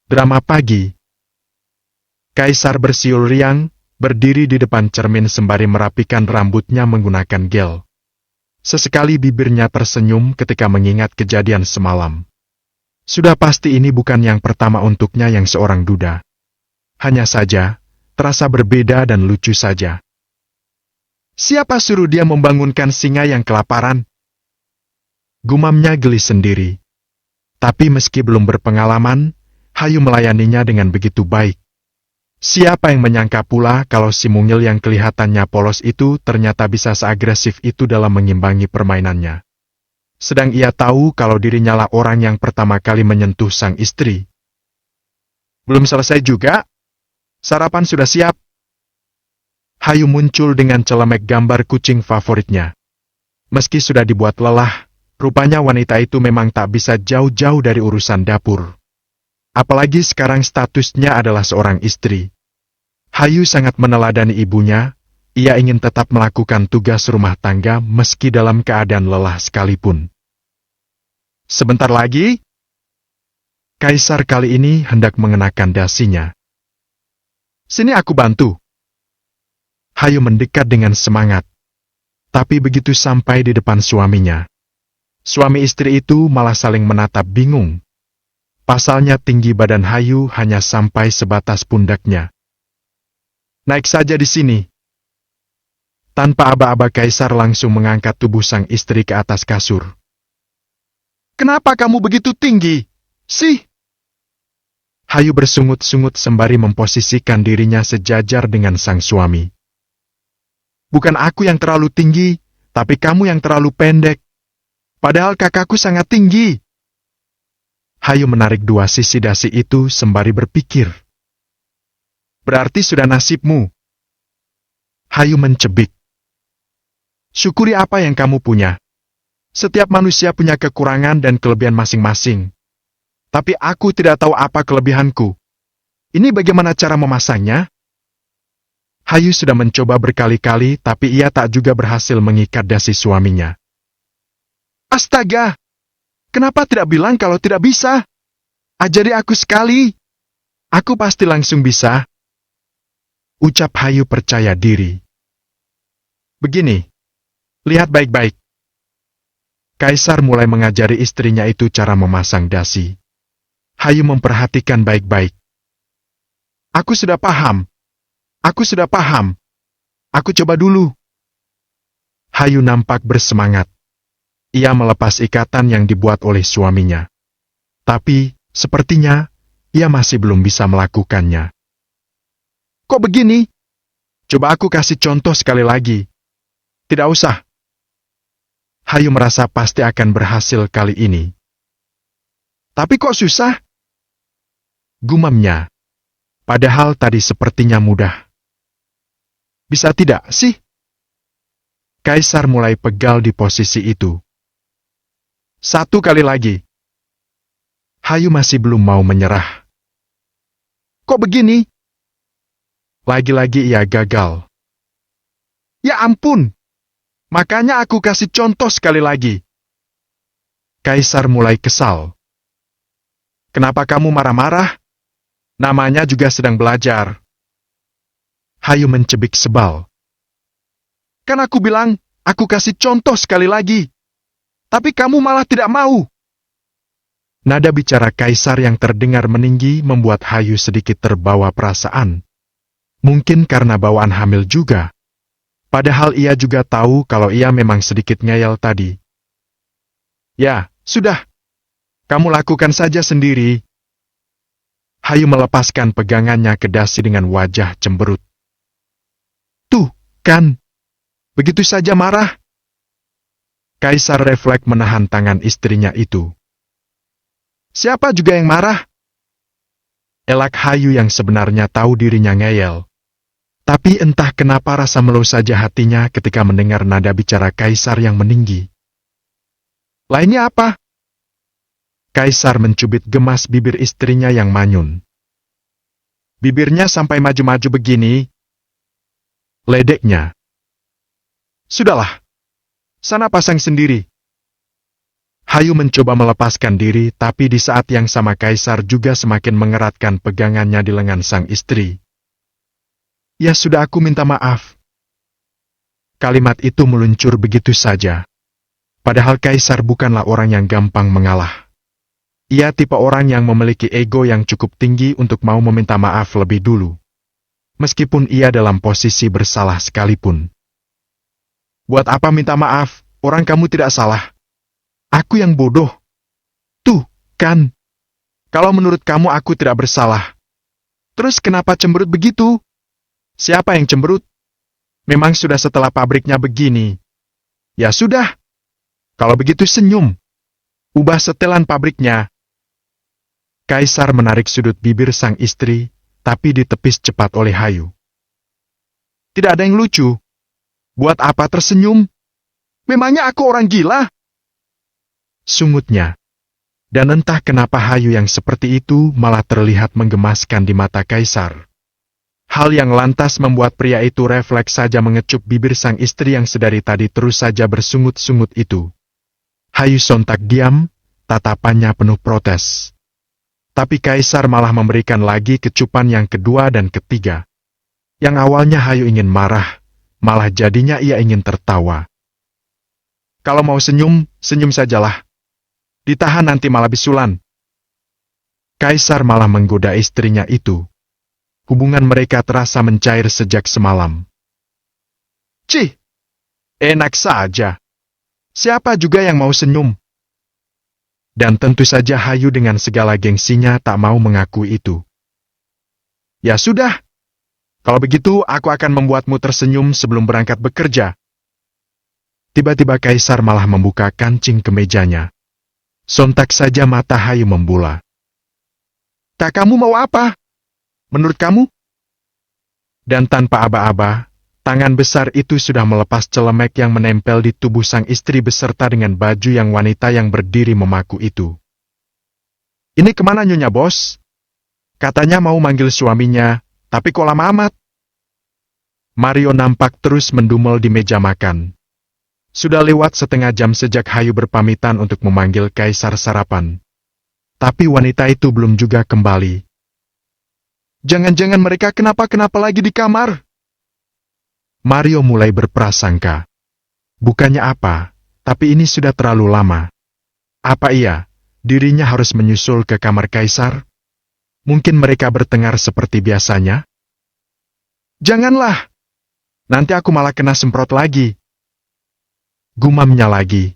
Drama pagi. Kaisar bersiul riang, berdiri di depan cermin sembari merapikan rambutnya menggunakan gel. Sesekali bibirnya tersenyum ketika mengingat kejadian semalam. Sudah pasti ini bukan yang pertama untuknya yang seorang duda. Hanya saja, terasa berbeda dan lucu saja. Siapa suruh dia membangunkan singa yang kelaparan? Gumamnya geli sendiri. Tapi meski belum berpengalaman, Hayu melayaninya dengan begitu baik. Siapa yang menyangka pula kalau si mungil yang kelihatannya polos itu ternyata bisa seagresif itu dalam mengimbangi permainannya. Sedang ia tahu kalau dirinya lah orang yang pertama kali menyentuh sang istri. Belum selesai juga? Sarapan sudah siap? Hayu muncul dengan celemek gambar kucing favoritnya. Meski sudah dibuat lelah, rupanya wanita itu memang tak bisa jauh-jauh dari urusan dapur. Apalagi sekarang statusnya adalah seorang istri. Hayu sangat meneladani ibunya, ia ingin tetap melakukan tugas rumah tangga meski dalam keadaan lelah sekalipun. Sebentar lagi, Kaisar kali ini hendak mengenakan dasinya. Sini aku bantu. Hayu mendekat dengan semangat. Tapi begitu sampai di depan suaminya, suami istri itu malah saling menatap bingung. Pasalnya tinggi badan Hayu hanya sampai sebatas pundaknya. Naik saja di sini. Tanpa aba-aba Kaisar langsung mengangkat tubuh sang istri ke atas kasur. Kenapa kamu begitu tinggi? Sih? Hayu bersungut-sungut sembari memposisikan dirinya sejajar dengan sang suami. Bukan aku yang terlalu tinggi, tapi kamu yang terlalu pendek. Padahal kakakku sangat tinggi. Hayu menarik dua sisi dasi itu sembari berpikir. Berarti sudah nasibmu. Hayu mencebik. Syukuri apa yang kamu punya. Setiap manusia punya kekurangan dan kelebihan masing-masing. Tapi aku tidak tahu apa kelebihanku. Ini bagaimana cara memasangnya? Hayu sudah mencoba berkali-kali tapi ia tak juga berhasil mengikat dasi suaminya. Astaga! Kenapa tidak bilang kalau tidak bisa? Ajari aku sekali. Aku pasti langsung bisa. Ucap Hayu percaya diri. Begini, lihat baik-baik. Kaisar mulai mengajari istrinya itu cara memasang dasi. Hayu memperhatikan baik-baik. Aku sudah paham. Aku sudah paham. Aku coba dulu. Hayu nampak bersemangat. Ia melepas ikatan yang dibuat oleh suaminya. Tapi, sepertinya, ia masih belum bisa melakukannya. Kok begini? Coba aku kasih contoh sekali lagi. Tidak usah. Hayu merasa pasti akan berhasil kali ini. Tapi kok susah? Gumamnya. Padahal tadi sepertinya mudah. Bisa tidak sih? Kaisar mulai pegal di posisi itu. Satu kali lagi. Hayu masih belum mau menyerah. Kok begini? Lagi-lagi ia gagal. Ya ampun! Makanya aku kasih contoh sekali lagi. Kaisar mulai kesal. Kenapa kamu marah-marah? Namanya juga sedang belajar. Hayu mencebik sebal. Kan aku bilang, aku kasih contoh sekali lagi. Tapi kamu malah tidak mau. Nada bicara Kaisar yang terdengar meninggi membuat Hayu sedikit terbawa perasaan. Mungkin karena bawaan hamil juga. Padahal ia juga tahu kalau ia memang sedikit ngeyel tadi. Ya, sudah. Kamu lakukan saja sendiri. Hayu melepaskan pegangannya ke dasi dengan wajah cemberut. Tuh, kan. Begitu saja marah. Kaisar refleks menahan tangan istrinya itu. Siapa juga yang marah? Elak Hayu yang sebenarnya tahu dirinya ngeyel. Tapi entah kenapa rasa melo saja hatinya ketika mendengar nada bicara Kaisar yang meninggi. Lainnya apa? Kaisar mencubit gemas bibir istrinya yang manyun. Bibirnya sampai maju-maju begini. Ledeknya. Sudahlah. Sana pasang sendiri. Hayu mencoba melepaskan diri, tapi di saat yang sama Kaisar juga semakin mengeratkan pegangannya di lengan sang istri. Ya sudah, aku minta maaf. Kalimat itu meluncur begitu saja. Padahal Kaisar bukanlah orang yang gampang mengalah. Ia tipe orang yang memiliki ego yang cukup tinggi untuk mau meminta maaf lebih dulu. Meskipun ia dalam posisi bersalah sekalipun. Buat apa minta maaf? Orang kamu tidak salah. Aku yang bodoh. Tuh, kan. Kalau menurut kamu aku tidak bersalah. Terus kenapa cemberut begitu? Siapa yang cemberut? Memang sudah setelah pabriknya begini. Ya sudah. Kalau begitu senyum. Ubah setelan pabriknya. Kaisar menarik sudut bibir sang istri, tapi ditepis cepat oleh Hayu. Tidak ada yang lucu. Buat apa tersenyum? Memangnya aku orang gila? Sungutnya. Dan entah kenapa Hayu yang seperti itu malah terlihat menggemaskan di mata Kaisar. Hal yang lantas membuat pria itu refleks saja mengecup bibir sang istri yang sedari tadi terus saja bersungut-sungut itu. Hayu sontak diam, tatapannya penuh protes. Tapi Kaisar malah memberikan lagi kecupan yang kedua dan ketiga. Yang awalnya Hayu ingin marah, malah jadinya ia ingin tertawa. Kalau mau senyum, senyum sajalah. Ditahan nanti malah bisulan. Kaisar malah menggoda istrinya itu. Hubungan mereka terasa mencair sejak semalam. Cih, enak saja. Siapa juga yang mau senyum? Dan tentu saja Hayu dengan segala gengsinya tak mau mengakui itu. Ya sudah. Kalau begitu aku akan membuatmu tersenyum sebelum berangkat bekerja. Tiba-tiba Kaisar malah membuka kancing kemejanya. Sontak saja mata Hayu membola. Tak, kamu mau apa? Menurut kamu? Dan tanpa aba-aba, tangan besar itu sudah melepas celemek yang menempel di tubuh sang istri beserta dengan baju yang wanita yang berdiri memaku itu. Ini kemana Nyonya Bos? Katanya mau manggil suaminya, tapi kok lama amat? Mario nampak terus mendumel di meja makan. Sudah lewat setengah jam sejak Hayu berpamitan untuk memanggil Kaisar sarapan. Tapi wanita itu belum juga kembali. Jangan-jangan mereka kenapa-kenapa lagi di kamar? Mario mulai berprasangka. Bukannya apa, tapi ini sudah terlalu lama. Apa iya, dirinya harus menyusul ke kamar Kaisar? Mungkin mereka bertengkar seperti biasanya? Janganlah. Nanti aku malah kena semprot lagi. Gumamnya lagi.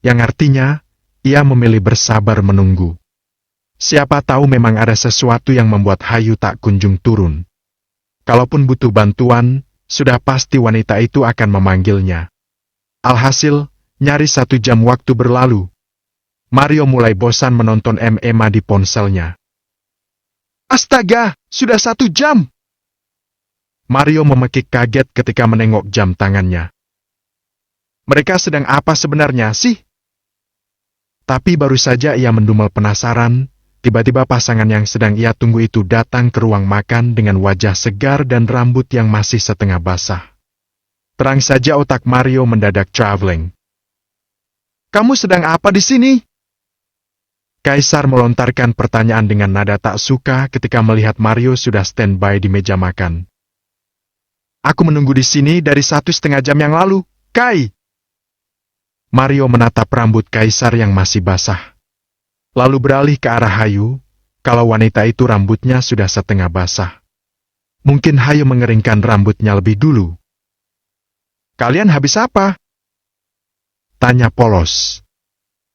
Yang artinya, ia memilih bersabar menunggu. Siapa tahu memang ada sesuatu yang membuat Hayu tak kunjung turun. Kalaupun butuh bantuan, sudah pasti wanita itu akan memanggilnya. Alhasil, nyaris 1 jam waktu berlalu. Mario mulai bosan menonton MMA di ponselnya. Astaga, sudah 1 jam! Mario memekik kaget ketika menengok jam tangannya. Mereka sedang apa sebenarnya sih? Tapi baru saja ia mendumel penasaran, tiba-tiba pasangan yang sedang ia tunggu itu datang ke ruang makan dengan wajah segar dan rambut yang masih setengah basah. Terang saja otak Mario mendadak traveling. Kamu sedang apa di sini? Kaisar melontarkan pertanyaan dengan nada tak suka ketika melihat Mario sudah standby di meja makan. Aku menunggu di sini dari 1,5 jam yang lalu, Kai! Mario menatap rambut Kaisar yang masih basah. Lalu beralih ke arah Hayu, kalau wanita itu rambutnya sudah setengah basah. Mungkin Hayu mengeringkan rambutnya lebih dulu. Kalian habis apa? Tanya polos.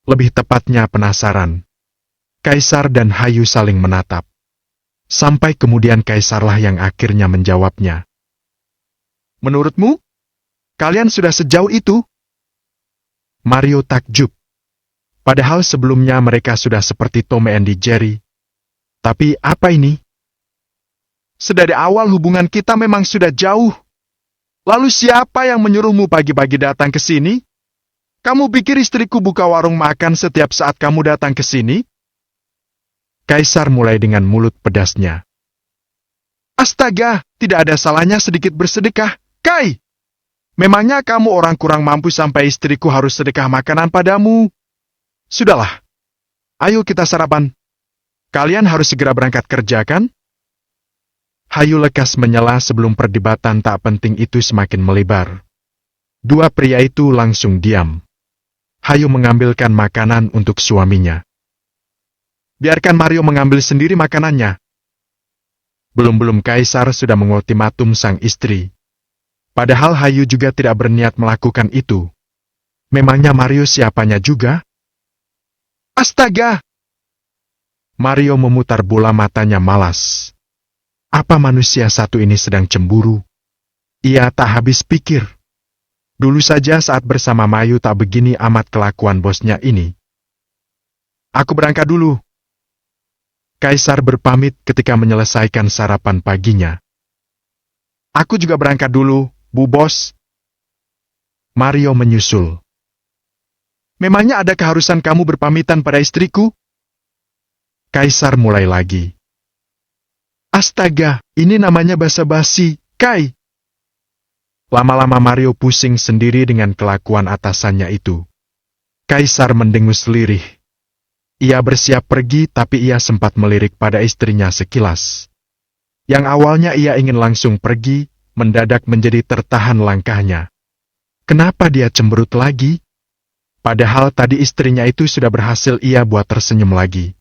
Lebih tepatnya penasaran. Kaisar dan Hayu saling menatap. Sampai kemudian Kaisarlah yang akhirnya menjawabnya. Menurutmu? Kalian sudah sejauh itu? Mario takjub. Padahal sebelumnya mereka sudah seperti Tom and Jerry. Tapi apa ini? Sedari awal hubungan kita memang sudah jauh. Lalu siapa yang menyuruhmu pagi-pagi datang ke sini? Kamu pikir istriku buka warung makan setiap saat kamu datang ke sini? Kaisar mulai dengan mulut pedasnya. Astaga, tidak ada salahnya sedikit bersedekah, Kai! Memangnya kamu orang kurang mampu sampai istriku harus sedekah makanan padamu? Sudahlah. Ayo kita sarapan. Kalian harus segera berangkat kerja kan? Hayu lekas menyela sebelum perdebatan tak penting itu semakin melebar. Dua pria itu langsung diam. Hayu mengambilkan makanan untuk suaminya. Biarkan Mario mengambil sendiri makanannya. Belum-belum Kaisar sudah mengultimatum sang istri. Padahal Hayu juga tidak berniat melakukan itu. Memangnya Mario siapanya juga? Astaga! Mario memutar bola matanya malas. Apa manusia satu ini sedang cemburu? Ia tak habis pikir. Dulu saja saat bersama Mayu tak begini amat kelakuan bosnya ini. Aku berangkat dulu. Kaisar berpamit ketika menyelesaikan sarapan paginya. Aku juga berangkat dulu, Bu Bos. Mario menyusul. Memangnya ada keharusan kamu berpamitan pada istriku? Kaisar mulai lagi. Astaga, ini namanya basa-basi, Kai. Lama-lama Mario pusing sendiri dengan kelakuan atasannya itu. Kaisar mendengus lirih. Ia bersiap pergi tapi ia sempat melirik pada istrinya sekilas. Yang awalnya ia ingin langsung pergi, mendadak menjadi tertahan langkahnya. Kenapa dia cemberut lagi? Padahal tadi istrinya itu sudah berhasil ia buat tersenyum lagi.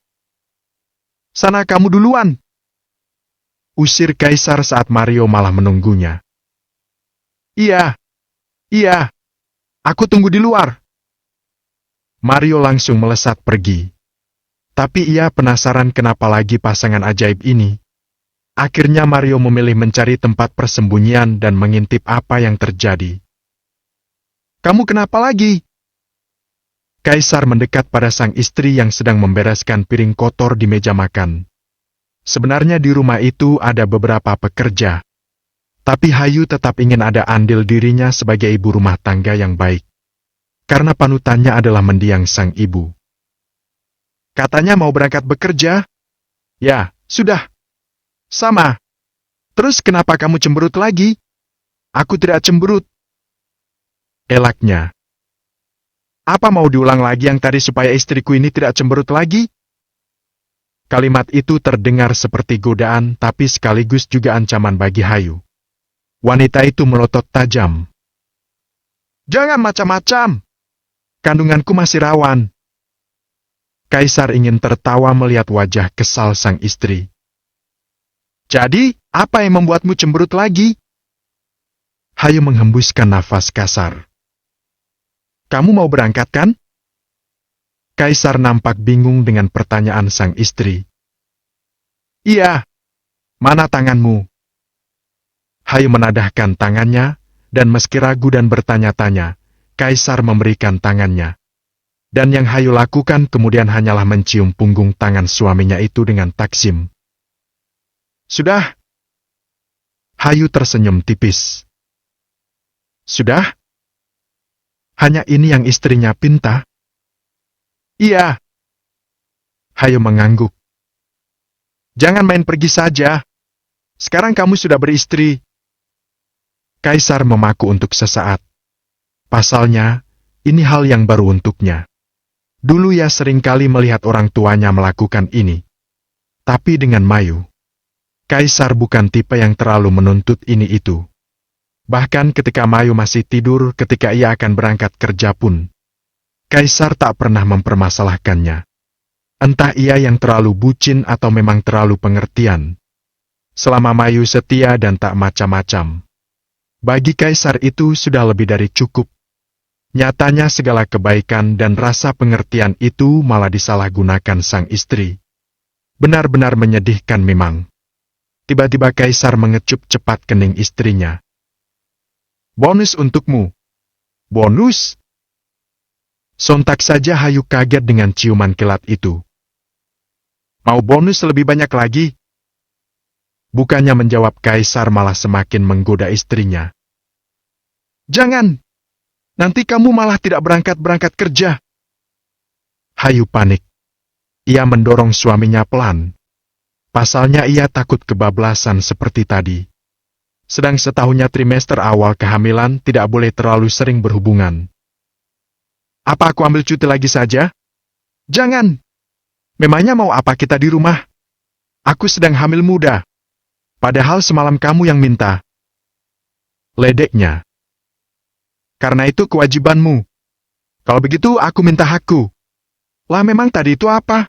Sana kamu duluan. Usir Kaisar saat Mario malah menunggunya. Iya, aku tunggu di luar. Mario langsung melesat pergi. Tapi ia penasaran kenapa lagi pasangan ajaib ini. Akhirnya Mario memilih mencari tempat persembunyian dan mengintip apa yang terjadi. Kamu kenapa lagi? Kaisar mendekat pada sang istri yang sedang membereskan piring kotor di meja makan. Sebenarnya di rumah itu ada beberapa pekerja. Tapi Hayu tetap ingin ada andil dirinya sebagai ibu rumah tangga yang baik. Karena panutannya adalah mendiang sang ibu. Katanya mau berangkat bekerja? Ya, sudah. Sama. Terus kenapa kamu cemberut lagi? Aku tidak cemberut. Elaknya. Apa mau diulang lagi yang tadi supaya istriku ini tidak cemberut lagi? Kalimat itu terdengar seperti godaan tapi sekaligus juga ancaman bagi Hayu. Wanita itu melotot tajam. Jangan macam-macam. Kandunganku masih rawan. Kaisar ingin tertawa melihat wajah kesal sang istri. Jadi, apa yang membuatmu cemberut lagi? Hayu menghembuskan nafas kasar. Kamu mau berangkat kan? Kaisar nampak bingung dengan pertanyaan sang istri. Iya. Mana tanganmu? Hayu menadahkan tangannya, dan meski ragu dan bertanya-tanya, Kaisar memberikan tangannya. Dan yang Hayu lakukan kemudian hanyalah mencium punggung tangan suaminya itu dengan taksim. Sudah? Hayu tersenyum tipis. Sudah? Hanya ini yang istrinya pinta? Iya. Hayu mengangguk. Jangan main pergi saja. Sekarang kamu sudah beristri. Kaisar memaku untuk sesaat. Pasalnya, ini hal yang baru untuknya. Dulu ia seringkali melihat orang tuanya melakukan ini. Tapi dengan Mayu. Kaisar bukan tipe yang terlalu menuntut ini itu. Bahkan ketika Mayu masih tidur ketika ia akan berangkat kerja pun. Kaisar tak pernah mempermasalahkannya. Entah ia yang terlalu bucin atau memang terlalu pengertian. Selama Mayu setia dan tak macam-macam. Bagi Kaisar itu sudah lebih dari cukup. Nyatanya segala kebaikan dan rasa pengertian itu malah disalahgunakan sang istri. Benar-benar menyedihkan memang. Tiba-tiba Kaisar mengecup cepat kening istrinya. Bonus untukmu. Bonus? Sontak saja Hayu kaget dengan ciuman kilat itu. Mau bonus lebih banyak lagi? Bukannya menjawab Kaisar malah semakin menggoda istrinya. Jangan! Nanti kamu malah tidak berangkat-berangkat kerja. Hayu panik. Ia mendorong suaminya pelan. Pasalnya ia takut kebablasan seperti tadi. Sedang setahunnya trimester awal kehamilan tidak boleh terlalu sering berhubungan. Apa aku ambil cuti lagi saja? Jangan! Memangnya mau apa kita di rumah? Aku sedang hamil muda. Padahal semalam kamu yang minta. Ledeknya. Karena itu kewajibanmu. Kalau begitu aku minta hakku. Lah memang tadi itu apa?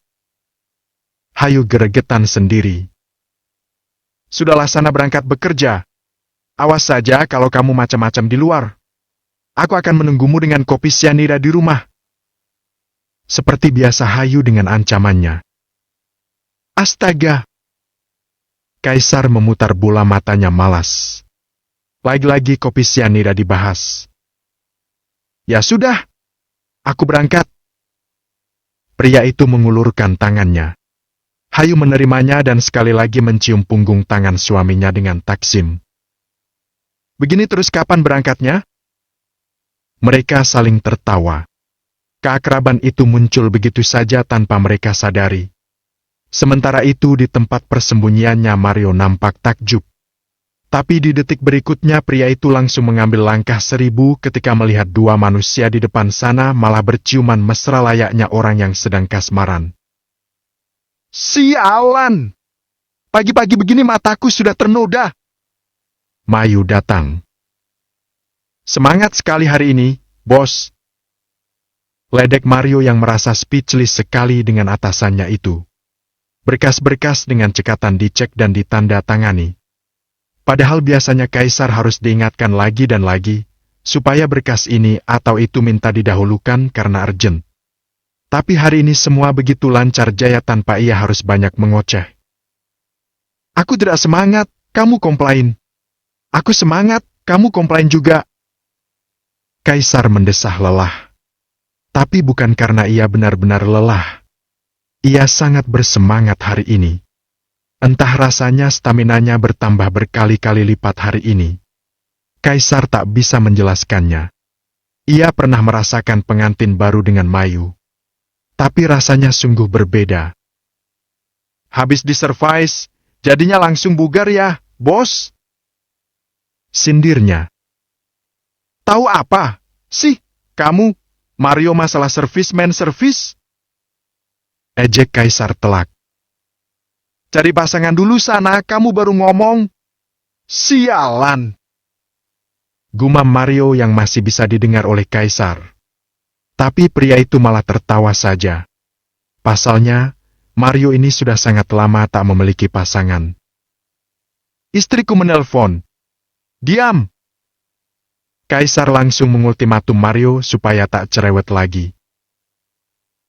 Hayu geregetan sendiri. Sudahlah sana berangkat bekerja. Awas saja kalau kamu macam-macam di luar. Aku akan menunggumu dengan kopi sianida di rumah. Seperti biasa Hayu dengan ancamannya. Astaga! Kaisar memutar bola matanya malas. Lagi-lagi kopi sianida dibahas. Ya sudah, aku berangkat. Pria itu mengulurkan tangannya. Hayu menerimanya dan sekali lagi mencium punggung tangan suaminya dengan taksim. Begini terus kapan berangkatnya? Mereka saling tertawa. Keakraban itu muncul begitu saja tanpa mereka sadari. Sementara itu di tempat persembunyiannya Mario nampak takjub. Tapi di detik berikutnya pria itu langsung mengambil langkah 1000 ketika melihat dua manusia di depan sana malah berciuman mesra layaknya orang yang sedang kasmaran. Sialan! Pagi-pagi begini mataku sudah ternoda. Mayu datang. Semangat sekali hari ini, bos. Ledek Mario yang merasa speechless sekali dengan atasannya itu. Berkas-berkas dengan cekatan dicek dan ditanda tangani. Padahal biasanya Kaisar harus diingatkan lagi dan lagi, supaya berkas ini atau itu minta didahulukan karena urgent. Tapi hari ini semua begitu lancar jaya tanpa ia harus banyak mengoceh. Aku tidak semangat, kamu komplain. Aku semangat, kamu komplain juga. Kaisar mendesah lelah. Tapi bukan karena ia benar-benar lelah. Ia sangat bersemangat hari ini. Entah rasanya staminanya bertambah berkali-kali lipat hari ini. Kaisar tak bisa menjelaskannya. Ia pernah merasakan pengantin baru dengan Mayu. Tapi rasanya sungguh berbeda. Habis diservis, jadinya langsung bugar ya, bos? Sindirnya. Tahu apa sih, kamu, Mario masalah servis main servis? Ejek Kaisar telak. Cari pasangan dulu sana, kamu baru ngomong. Sialan! Gumam Mario yang masih bisa didengar oleh Kaisar. Tapi pria itu malah tertawa saja. Pasalnya, Mario ini sudah sangat lama tak memiliki pasangan. Istriku menelpon. Diam! Kaisar langsung mengultimatum Mario supaya tak cerewet lagi.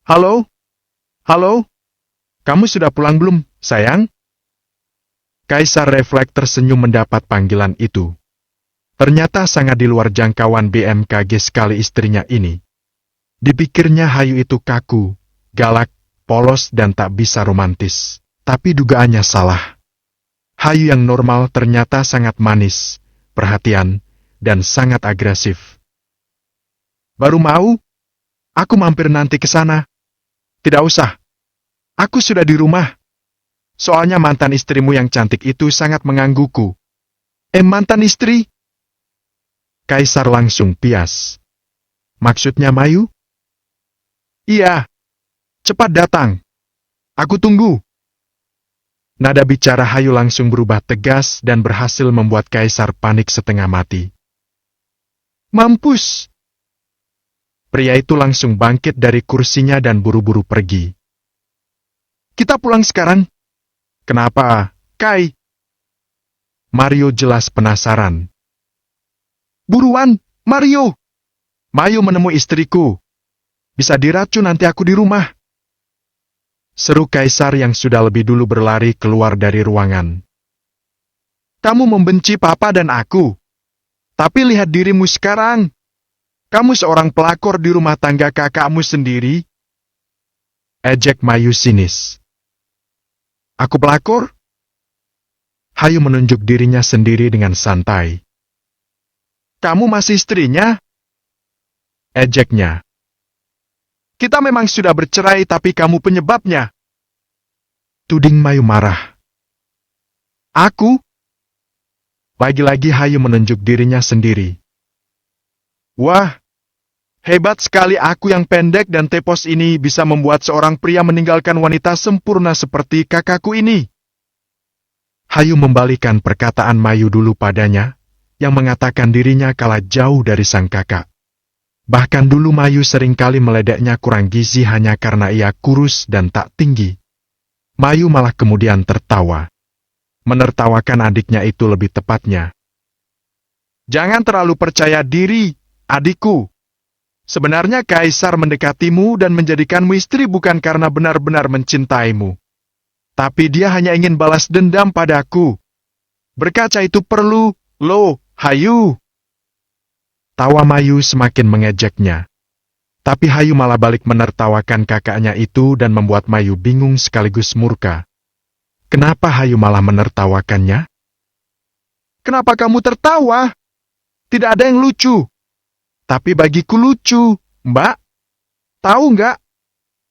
Halo? Halo? Kamu sudah pulang belum, sayang? Kaisar refleks tersenyum mendapat panggilan itu. Ternyata sangat di luar jangkauan BMKG sekali istrinya ini. Dipikirnya Hayu itu kaku, galak, polos dan tak bisa romantis. Tapi dugaannya salah. Hayu yang normal ternyata sangat manis, perhatian, dan sangat agresif. Baru mau? Aku mampir nanti ke sana. Tidak usah. Aku sudah di rumah. Soalnya mantan istrimu yang cantik itu sangat menggangguku. Mantan istri? Kaisar langsung pias. Maksudnya Mayu? Iya. Cepat datang. Aku tunggu. Nada bicara Hayu langsung berubah tegas dan berhasil membuat Kaisar panik setengah mati. Mampus! Pria itu langsung bangkit dari kursinya dan buru-buru pergi. Kita pulang sekarang. Kenapa, Kai? Mario jelas penasaran. Buruan, Mario! Mayu menemui istriku. Bisa diracun nanti aku di rumah. Seru Kaisar yang sudah lebih dulu berlari keluar dari ruangan. Kamu membenci papa dan aku. Tapi lihat dirimu sekarang. Kamu seorang pelakor di rumah tangga kakakmu sendiri. Ejek Mayu sinis. Aku pelakor? Hayu menunjuk dirinya sendiri dengan santai. Kamu masih istrinya? Ejeknya. Kita memang sudah bercerai tapi kamu penyebabnya. Tuding Mayu marah. Aku? Lagi-lagi Hayu menunjuk dirinya sendiri. Wah, Hebat sekali aku yang pendek dan tepos ini bisa membuat seorang pria meninggalkan wanita sempurna seperti kakakku ini. Hayu membalikan perkataan Mayu dulu padanya, yang mengatakan dirinya kalah jauh dari sang kakak. Bahkan dulu Mayu seringkali meledeknya kurang gizi hanya karena ia kurus dan tak tinggi. Mayu malah kemudian tertawa. Menertawakan adiknya itu lebih tepatnya. Jangan terlalu percaya diri, adikku. Sebenarnya Kaisar mendekatimu dan menjadikanmu istri bukan karena benar-benar mencintaimu. Tapi dia hanya ingin balas dendam padaku. Berkaca itu perlu, loh, Hayu. Tawa Mayu semakin mengejeknya. Tapi Hayu malah balik menertawakan kakaknya itu dan membuat Mayu bingung sekaligus murka. Kenapa Hayu malah menertawakannya? Kenapa kamu tertawa? Tidak ada yang lucu. Tapi bagiku lucu, Mbak. Tahu nggak?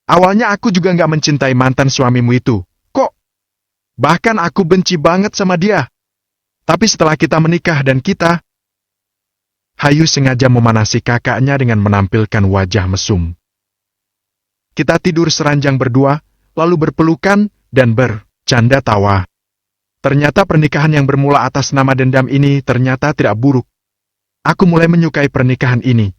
Awalnya aku juga nggak mencintai mantan suamimu itu. Kok? Bahkan aku benci banget sama dia. Tapi setelah kita menikah dan kita... Hayu sengaja memanasi kakaknya dengan menampilkan wajah mesum. Kita tidur seranjang berdua, lalu berpelukan dan bercanda tawa. Ternyata pernikahan yang bermula atas nama dendam ini ternyata tidak buruk. Aku mulai menyukai pernikahan ini.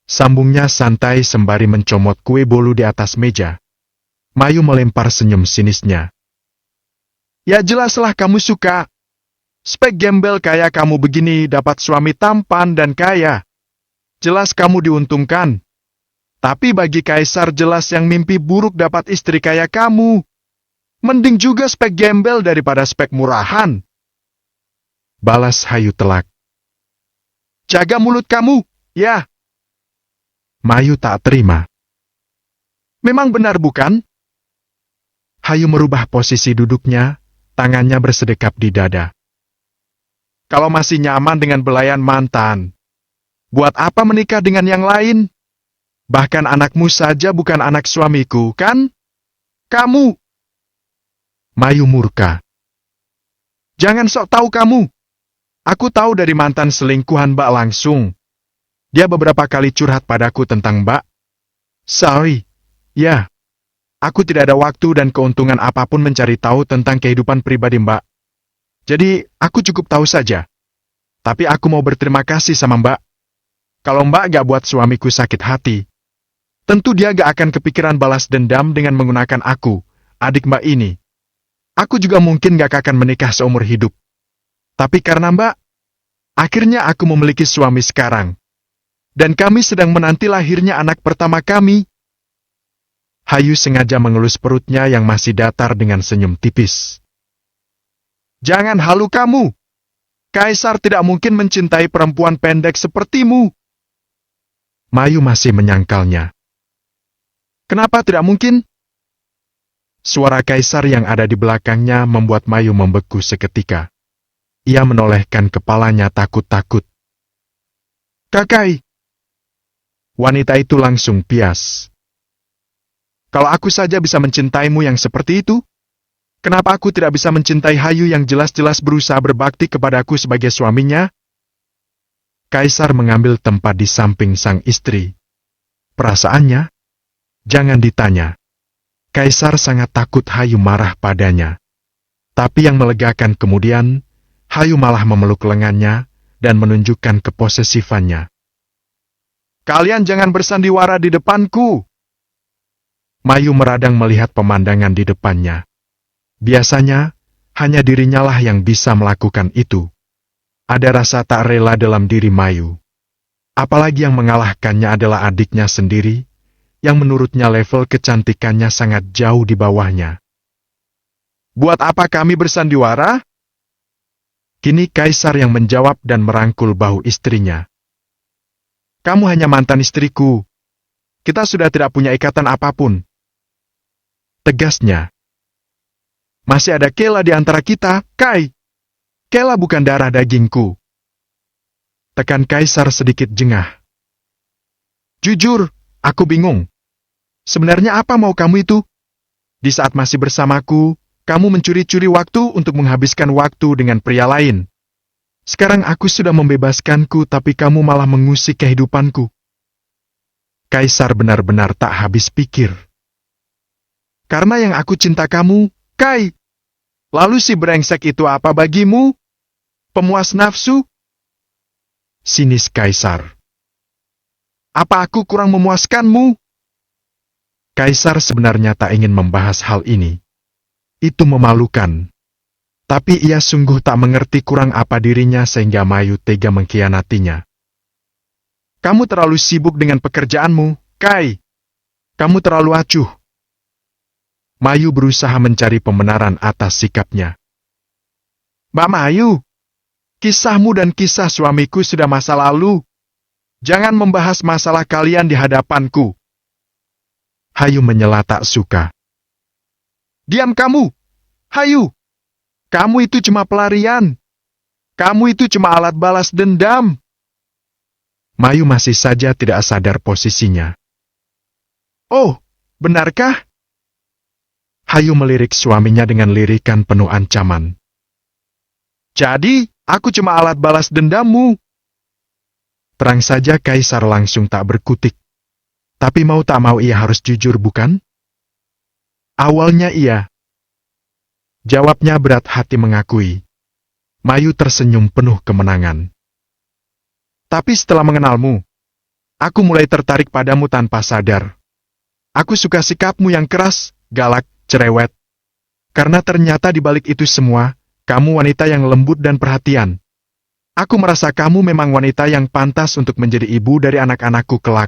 Sambungnya santai sembari mencomot kue bolu di atas meja. Mayu melempar senyum sinisnya. Ya jelaslah kamu suka. Spek gembel kayak kamu begini dapat suami tampan dan kaya. Jelas kamu diuntungkan. Tapi bagi Kaisar jelas yang mimpi buruk dapat istri kayak kamu. Mending juga spek gembel daripada spek murahan. Balas Hayu telak. Jaga mulut kamu, ya. Mayu tak terima. Memang benar bukan? Hayu merubah posisi duduknya, tangannya bersedekap di dada. Kalau masih nyaman dengan belayan mantan, buat apa menikah dengan yang lain? Bahkan anakmu saja bukan anak suamiku, kan? Kamu. Mayu murka. Jangan sok tahu kamu. Aku tahu dari mantan selingkuhan Mbak langsung. Dia beberapa kali curhat padaku tentang Mbak. Sorry. Ya. Aku tidak ada waktu dan keuntungan apapun mencari tahu tentang kehidupan pribadi Mbak. Jadi, aku cukup tahu saja. Tapi aku mau berterima kasih sama Mbak. Kalau Mbak gak buat suamiku sakit hati, tentu dia gak akan kepikiran balas dendam dengan menggunakan aku, adik Mbak ini. Aku juga mungkin gak akan menikah seumur hidup. Tapi karena Mbak, akhirnya aku memiliki suami sekarang. Dan kami sedang menanti lahirnya anak pertama kami. Hayu sengaja mengelus perutnya yang masih datar dengan senyum tipis. Jangan halu kamu. Kaisar tidak mungkin mencintai perempuan pendek sepertimu. Mayu masih menyangkalnya. Kenapa tidak mungkin? Suara Kaisar yang ada di belakangnya membuat Mayu membeku seketika. Ia menolehkan kepalanya takut-takut. Kakai. Wanita itu langsung pias. Kalau aku saja bisa mencintaimu yang seperti itu, kenapa aku tidak bisa mencintai Hayu yang jelas-jelas berusaha berbakti kepadaku sebagai suaminya? Kaisar mengambil tempat di samping sang istri. Perasaannya? Jangan ditanya. Kaisar sangat takut Hayu marah padanya. Tapi yang melegakan kemudian, Hayu malah memeluk lengannya dan menunjukkan keposesifannya. Kalian jangan bersandiwara di depanku. Mayu meradang melihat pemandangan di depannya. Biasanya, hanya dirinya lah yang bisa melakukan itu. Ada rasa tak rela dalam diri Mayu. Apalagi yang mengalahkannya adalah adiknya sendiri, yang menurutnya level kecantikannya sangat jauh di bawahnya. Buat apa kami bersandiwara? Kini Kaisar yang menjawab dan merangkul bahu istrinya. Kamu hanya mantan istriku. Kita sudah tidak punya ikatan apapun. Tegasnya. Masih ada Kela di antara kita, Kai. Kela bukan darah dagingku. Tekan Kaisar sedikit jengah. Jujur, aku bingung. Sebenarnya apa mau kamu itu? Di saat masih bersamaku, kamu mencuri-curi waktu untuk menghabiskan waktu dengan pria lain. Sekarang aku sudah membebaskanku, tapi kamu malah mengusik kehidupanku. Kaisar benar-benar tak habis pikir. Karena yang aku cinta kamu, Kai. Lalu si brengsek itu apa bagimu? Pemuas nafsu? Sinis Kaisar. Apa aku kurang memuaskanmu? Kaisar sebenarnya tak ingin membahas hal ini. Itu memalukan. Tapi ia sungguh tak mengerti kurang apa dirinya sehingga Mayu tega mengkhianatinya. Kamu terlalu sibuk dengan pekerjaanmu, Kai. Kamu terlalu acuh. Mayu berusaha mencari pembenaran atas sikapnya. Mbak Mayu, kisahmu dan kisah suamiku sudah masa lalu. Jangan membahas masalah kalian di hadapanku. Hayu menyela tak suka. Diam kamu, Hayu. Kamu itu cuma pelarian. Kamu itu cuma alat balas dendam. Mayu masih saja tidak sadar posisinya. Oh, benarkah? Hayu melirik suaminya dengan lirikan penuh ancaman. Jadi, aku cuma alat balas dendammu. Terang saja Kaisar langsung tak berkutik. Tapi mau tak mau ia harus jujur, bukan? Awalnya iya. Jawabnya berat hati mengakui. Mayu tersenyum penuh kemenangan. Tapi setelah mengenalmu, aku mulai tertarik padamu tanpa sadar. Aku suka sikapmu yang keras, galak, cerewet. Karena ternyata di balik itu semua, kamu wanita yang lembut dan perhatian. Aku merasa kamu memang wanita yang pantas untuk menjadi ibu dari anak-anakku kelak.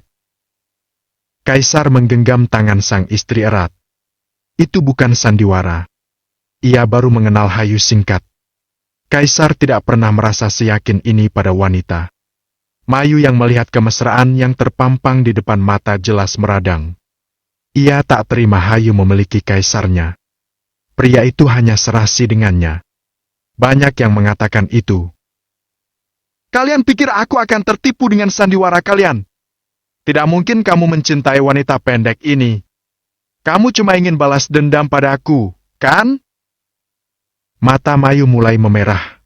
Kaisar menggenggam tangan sang istri erat. Itu bukan sandiwara. Ia baru mengenal Hayu singkat. Kaisar tidak pernah merasa seyakin ini pada wanita. Mayu yang melihat kemesraan yang terpampang di depan mata jelas meradang. Ia tak terima Hayu memiliki kaisarnya. Pria itu hanya serasi dengannya. Banyak yang mengatakan itu. Kalian pikir aku akan tertipu dengan sandiwara kalian? Tidak mungkin kamu mencintai wanita pendek ini. Kamu cuma ingin balas dendam pada aku, kan? Mata Mayu mulai memerah.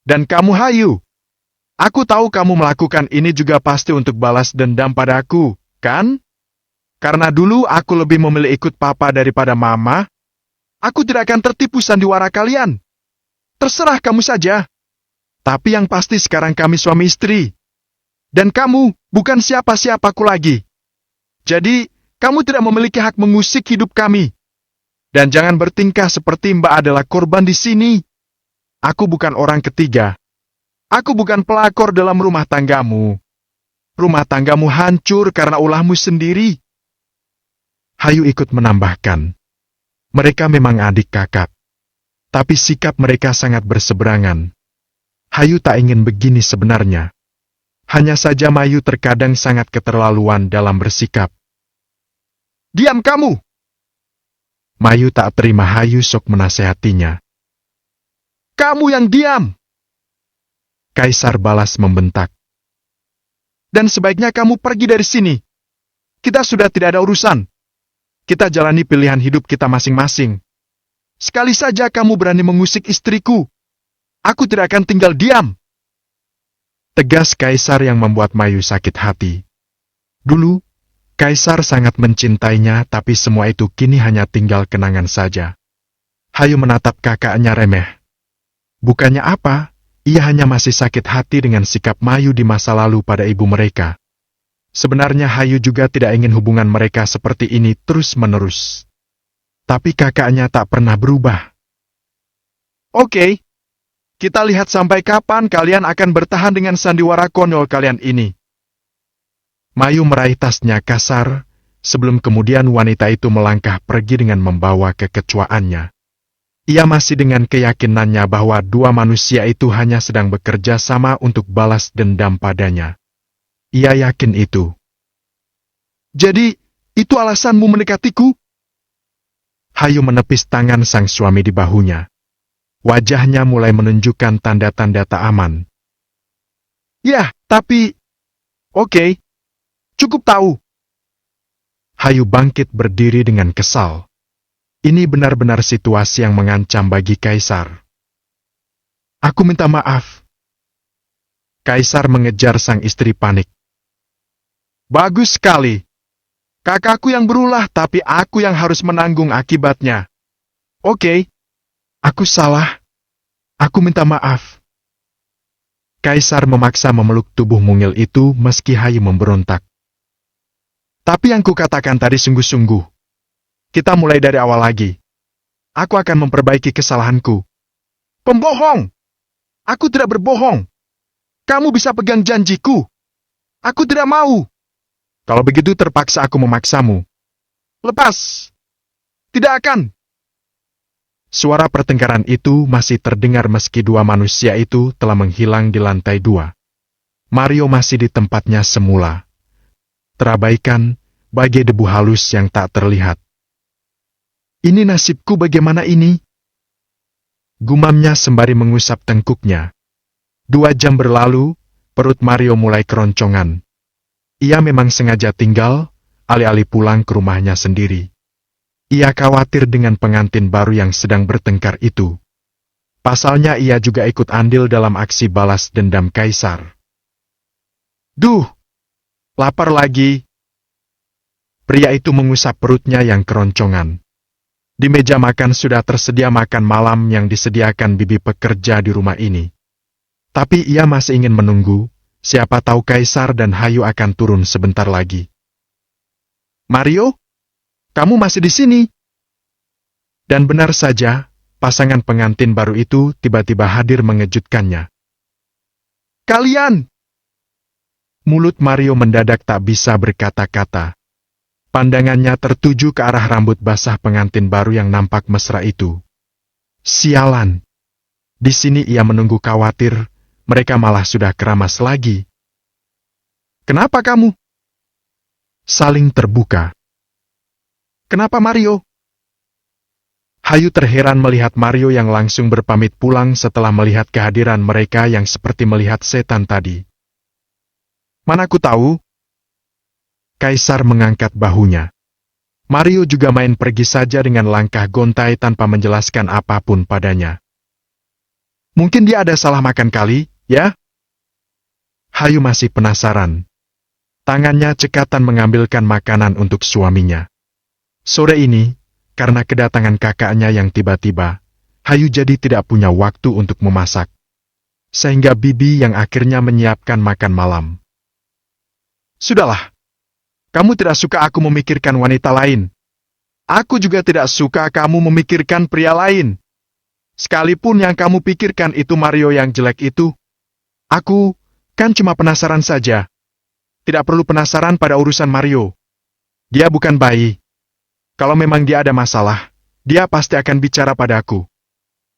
Dan kamu Hayu? Aku tahu kamu melakukan ini juga pasti untuk balas dendam pada aku, kan? Karena dulu aku lebih memilih ikut papa daripada mama. Aku tidak akan tertipu sandiwara kalian. Terserah kamu saja. Tapi yang pasti sekarang kami suami istri. Dan kamu bukan siapa-siapaku lagi. Jadi, kamu tidak memiliki hak mengusik hidup kami. Dan jangan bertingkah seperti Mbak adalah korban di sini. Aku bukan orang ketiga. Aku bukan pelakor dalam rumah tanggamu. Rumah tanggamu hancur karena ulahmu sendiri. Hayu ikut menambahkan. Mereka memang adik kakak. Tapi sikap mereka sangat berseberangan. Hayu tak ingin begini sebenarnya. Hanya saja Mayu terkadang sangat keterlaluan dalam bersikap. Diam kamu! Mayu tak terima Hayu sok menasehatinya. Kamu yang diam! Kaisar balas membentak. Dan sebaiknya kamu pergi dari sini. Kita sudah tidak ada urusan. Kita jalani pilihan hidup kita masing-masing. Sekali saja kamu berani mengusik istriku, aku tidak akan tinggal diam. Tegas Kaisar yang membuat Mayu sakit hati. Dulu, Kaisar sangat mencintainya, tapi semua itu kini hanya tinggal kenangan saja. Hayu menatap kakaknya remeh. Bukannya apa? Ia hanya masih sakit hati dengan sikap Mayu di masa lalu pada ibu mereka. Sebenarnya Hayu juga tidak ingin hubungan mereka seperti ini terus-menerus. Tapi kakaknya tak pernah berubah. Oke, kita lihat sampai kapan kalian akan bertahan dengan sandiwara konyol kalian ini. Mayu meraih tasnya kasar, sebelum kemudian wanita itu melangkah pergi dengan membawa kekecwaannya. Ia masih dengan keyakinannya bahwa dua manusia itu hanya sedang bekerja sama untuk balas dendam padanya. Ia yakin itu. Jadi, itu alasanmu mendekatiku? Hayu menepis tangan sang suami di bahunya. Wajahnya mulai menunjukkan tanda-tanda tak aman. Ya, tapi... Oke, cukup tahu. Hayu bangkit berdiri dengan kesal. Ini benar-benar situasi yang mengancam bagi Kaisar. Aku minta maaf. Kaisar mengejar sang istri panik. Bagus sekali. Kakakku yang berulah tapi aku yang harus menanggung akibatnya. Oke, aku salah. Aku minta maaf. Kaisar memaksa memeluk tubuh mungil itu meski Hayu memberontak. Tapi yang kukatakan tadi sungguh-sungguh. Kita mulai dari awal lagi. Aku akan memperbaiki kesalahanku. Pembohong! Aku tidak berbohong. Kamu bisa pegang janjiku. Aku tidak mau. Kalau begitu terpaksa aku memaksamu. Lepas. Tidak akan. Suara pertengkaran itu masih terdengar meski dua manusia itu telah menghilang di lantai 2. Mario masih di tempatnya semula. Terabaikan, bagai debu halus yang tak terlihat. Ini nasibku bagaimana ini? Gumamnya sembari mengusap tengkuknya. 2 jam berlalu, perut Mario mulai keroncongan. Ia memang sengaja tinggal, alih-alih pulang ke rumahnya sendiri. Ia khawatir dengan pengantin baru yang sedang bertengkar itu. Pasalnya ia juga ikut andil dalam aksi balas dendam Kaisar. Duh! Lapar lagi. Pria itu mengusap perutnya yang keroncongan. Di meja makan sudah tersedia makan malam yang disediakan bibi pekerja di rumah ini. Tapi ia masih ingin menunggu, siapa tahu Kaisar dan Hayu akan turun sebentar lagi. Mario? Kamu masih di sini? Dan benar saja, pasangan pengantin baru itu tiba-tiba hadir mengejutkannya. Kalian! Mulut Mario mendadak tak bisa berkata-kata. Pandangannya tertuju ke arah rambut basah pengantin baru yang nampak mesra itu. Sialan! Di sini ia menunggu khawatir, mereka malah sudah keramas lagi. Kenapa kamu? Saling terbuka. Kenapa Mario? Hayu terheran melihat Mario yang langsung berpamit pulang setelah melihat kehadiran mereka yang seperti melihat setan tadi. Mana ku tahu? Kaisar mengangkat bahunya. Mario juga main pergi saja dengan langkah gontai tanpa menjelaskan apapun padanya. Mungkin dia ada salah makan kali, ya? Hayu masih penasaran. Tangannya cekatan mengambilkan makanan untuk suaminya. Sore ini, karena kedatangan kakaknya yang tiba-tiba, Hayu jadi tidak punya waktu untuk memasak. Sehingga bibi yang akhirnya menyiapkan makan malam. Sudahlah. Kamu tidak suka aku memikirkan wanita lain. Aku juga tidak suka kamu memikirkan pria lain. Sekalipun yang kamu pikirkan itu Mario yang jelek itu. Aku, kan cuma penasaran saja. Tidak perlu penasaran pada urusan Mario. Dia bukan bayi. Kalau memang dia ada masalah, dia pasti akan bicara padaku.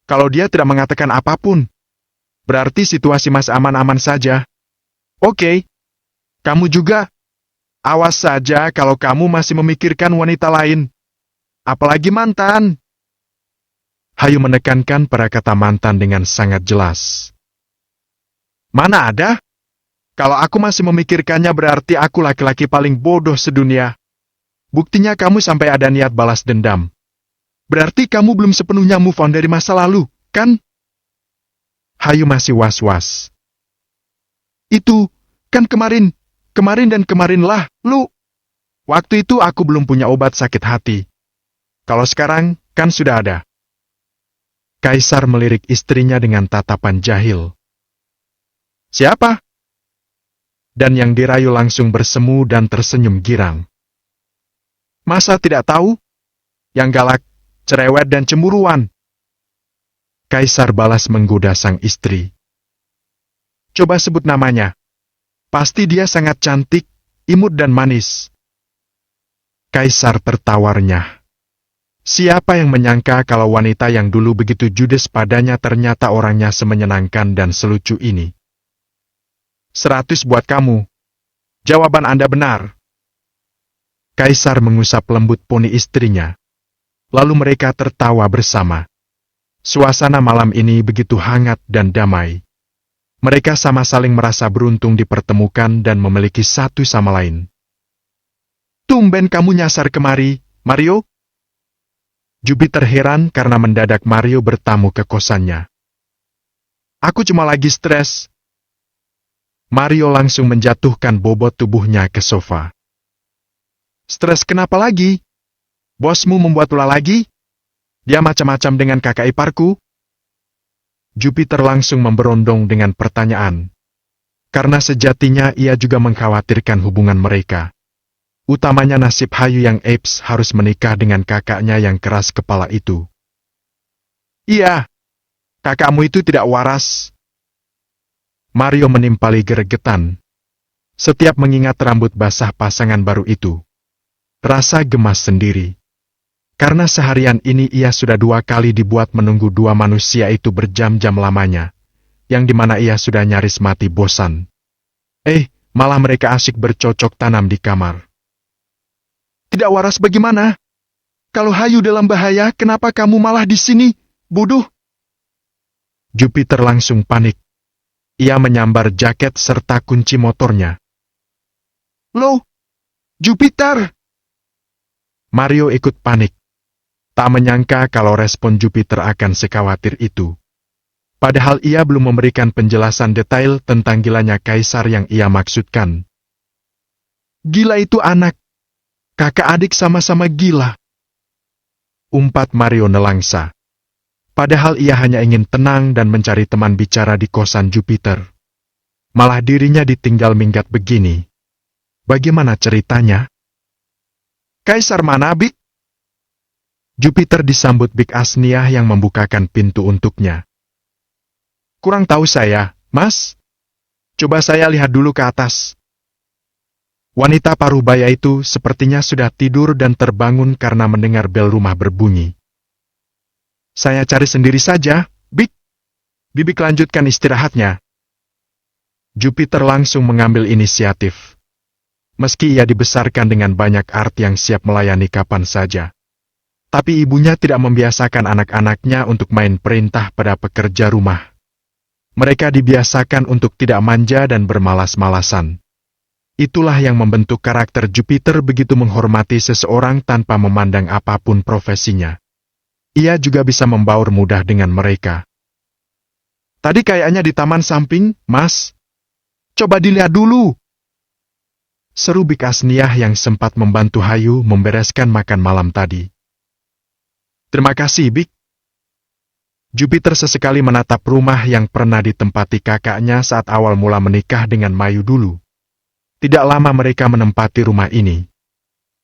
Kalau dia tidak mengatakan apapun, berarti situasi masih aman-aman saja. Oke. Kamu juga. Awas saja kalau kamu masih memikirkan wanita lain. Apalagi mantan. Hayu menekankan pada kata mantan dengan sangat jelas. Mana ada? Kalau aku masih memikirkannya berarti aku laki-laki paling bodoh sedunia. Buktinya kamu sampai ada niat balas dendam. Berarti kamu belum sepenuhnya move on dari masa lalu, kan? Hayu masih was-was. Itu, kan kemarin dan kemarinlah, lu. Waktu itu aku belum punya obat sakit hati. Kalau sekarang, kan sudah ada. Kaisar melirik istrinya dengan tatapan jahil. Siapa? Dan yang dirayu langsung bersemu dan tersenyum girang. Masa tidak tahu? Yang galak, cerewet dan cemburuan. Kaisar balas menggoda sang istri. Coba sebut namanya. Pasti dia sangat cantik, imut dan manis. Kaisar tertawarnya. Siapa yang menyangka kalau wanita yang dulu begitu judes padanya ternyata orangnya semenyenangkan dan selucu ini. 100 buat kamu. Jawaban Anda benar. Kaisar mengusap lembut poni istrinya. Lalu mereka tertawa bersama. Suasana malam ini begitu hangat dan damai. Mereka sama saling merasa beruntung dipertemukan dan memiliki satu sama lain. Tumben kamu nyasar kemari, Mario? Jupiter heran karena mendadak Mario bertamu ke kosannya. Aku cuma lagi stres. Mario langsung menjatuhkan bobot tubuhnya ke sofa. Stres kenapa lagi? Bosmu membuat ulah lagi? Dia macam-macam dengan kakak iparku? Jupiter langsung memberondong dengan pertanyaan. Karena sejatinya ia juga mengkhawatirkan hubungan mereka. Utamanya nasib Hayu yang Apes harus menikah dengan kakaknya yang keras kepala itu. Iya, kakakmu itu tidak waras. Mario menimpali geregetan. Setiap mengingat rambut basah pasangan baru itu. Rasa gemas sendiri. Karena seharian ini ia sudah 2 kali dibuat menunggu 2 manusia itu berjam-jam lamanya. Yang dimana ia sudah nyaris mati bosan. Malah mereka asyik bercocok tanam di kamar. Tidak waras bagaimana? Kalau Hayu dalam bahaya, kenapa kamu malah di sini, bodoh? Jupiter langsung panik. Ia menyambar jaket serta kunci motornya. Loh, Jupiter! Mario ikut panik. Tak menyangka kalau respon Jupiter akan sekhawatir itu. Padahal ia belum memberikan penjelasan detail tentang gilanya Kaisar yang ia maksudkan. Gila itu anak. Kakak adik sama-sama gila. Umpat Mario nelangsa. Padahal ia hanya ingin tenang dan mencari teman bicara di kosan Jupiter. Malah dirinya ditinggal minggat begini. Bagaimana ceritanya? Kaisar mana, Big? Jupiter disambut Big Asniah yang membukakan pintu untuknya. Kurang tahu saya, Mas. Coba saya lihat dulu ke atas. Wanita parubaya itu sepertinya sudah tidur dan terbangun karena mendengar bel rumah berbunyi. Saya cari sendiri saja, Big. Bibik lanjutkan istirahatnya. Jupiter langsung mengambil inisiatif. Meski ia dibesarkan dengan banyak art yang siap melayani kapan saja. Tapi ibunya tidak membiasakan anak-anaknya untuk main perintah pada pekerja rumah. Mereka dibiasakan untuk tidak manja dan bermalas-malasan. Itulah yang membentuk karakter Jupiter begitu menghormati seseorang tanpa memandang apapun profesinya. Ia juga bisa membaur mudah dengan mereka. Tadi kayaknya di taman samping, Mas. Coba dilihat dulu. Seru Big Asniah yang sempat membantu Hayu membereskan makan malam tadi. Terima kasih, Big. Jupiter sesekali menatap rumah yang pernah ditempati kakaknya saat awal mula menikah dengan Mayu dulu. Tidak lama mereka menempati rumah ini.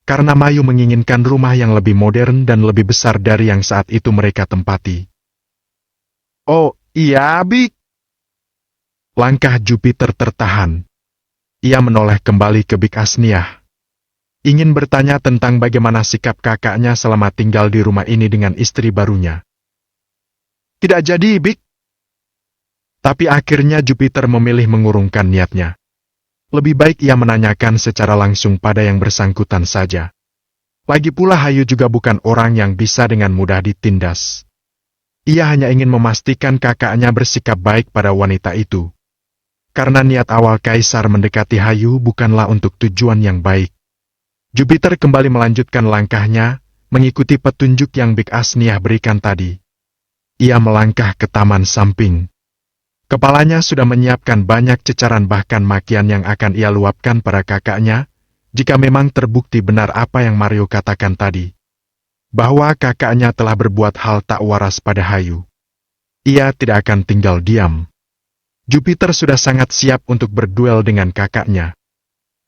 Karena Mayu menginginkan rumah yang lebih modern dan lebih besar dari yang saat itu mereka tempati. Oh, iya, Big. Langkah Jupiter tertahan. Ia menoleh kembali ke Big Asniah. Ingin bertanya tentang bagaimana sikap kakaknya selama tinggal di rumah ini dengan istri barunya. Tidak jadi, Big. Tapi akhirnya Jupiter memilih mengurungkan niatnya. Lebih baik ia menanyakan secara langsung pada yang bersangkutan saja. Lagi pula Hayu juga bukan orang yang bisa dengan mudah ditindas. Ia hanya ingin memastikan kakaknya bersikap baik pada wanita itu. Karena niat awal Kaisar mendekati Hayu bukanlah untuk tujuan yang baik. Jupiter kembali melanjutkan langkahnya, mengikuti petunjuk yang Big Asniah berikan tadi. Ia melangkah ke taman samping. Kepalanya sudah menyiapkan banyak cecaran bahkan makian yang akan ia luapkan pada kakaknya, jika memang terbukti benar apa yang Mario katakan tadi. Bahwa kakaknya telah berbuat hal tak waras pada Hayu. Ia tidak akan tinggal diam. Jupiter sudah sangat siap untuk berduel dengan kakaknya.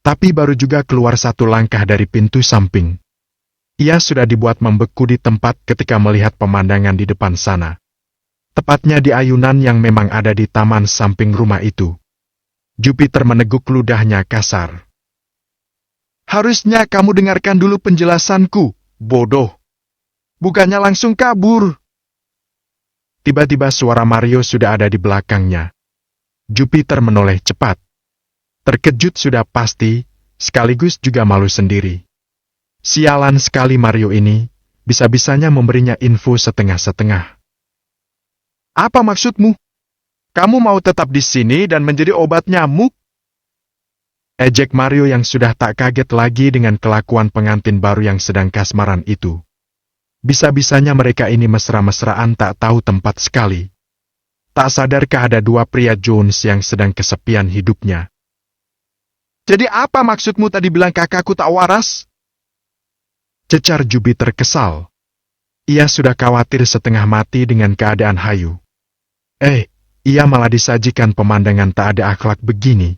Tapi baru juga keluar 1 langkah dari pintu samping. Ia sudah dibuat membeku di tempat ketika melihat pemandangan di depan sana. Tepatnya di ayunan yang memang ada di taman samping rumah itu. Jupiter meneguk ludahnya kasar. Harusnya kamu dengarkan dulu penjelasanku, bodoh. Bukannya langsung kabur. Tiba-tiba suara Mario sudah ada di belakangnya. Jupiter menoleh cepat. Terkejut sudah pasti, sekaligus juga malu sendiri. Sialan sekali Mario ini, bisa-bisanya memberinya info setengah-setengah. Apa maksudmu? Kamu mau tetap di sini dan menjadi obat nyamuk? Ejek Mario yang sudah tak kaget lagi dengan kelakuan pengantin baru yang sedang kasmaran itu. Bisa-bisanya mereka ini mesra-mesraan tak tahu tempat sekali. Tak sadarkah ada dua pria Jones yang sedang kesepian hidupnya? Jadi apa maksudmu tadi bilang kakakku tak waras? Cecar Jupiter kesal. Ia sudah khawatir setengah mati dengan keadaan Hayu. Ia malah disajikan pemandangan tak ada akhlak begini.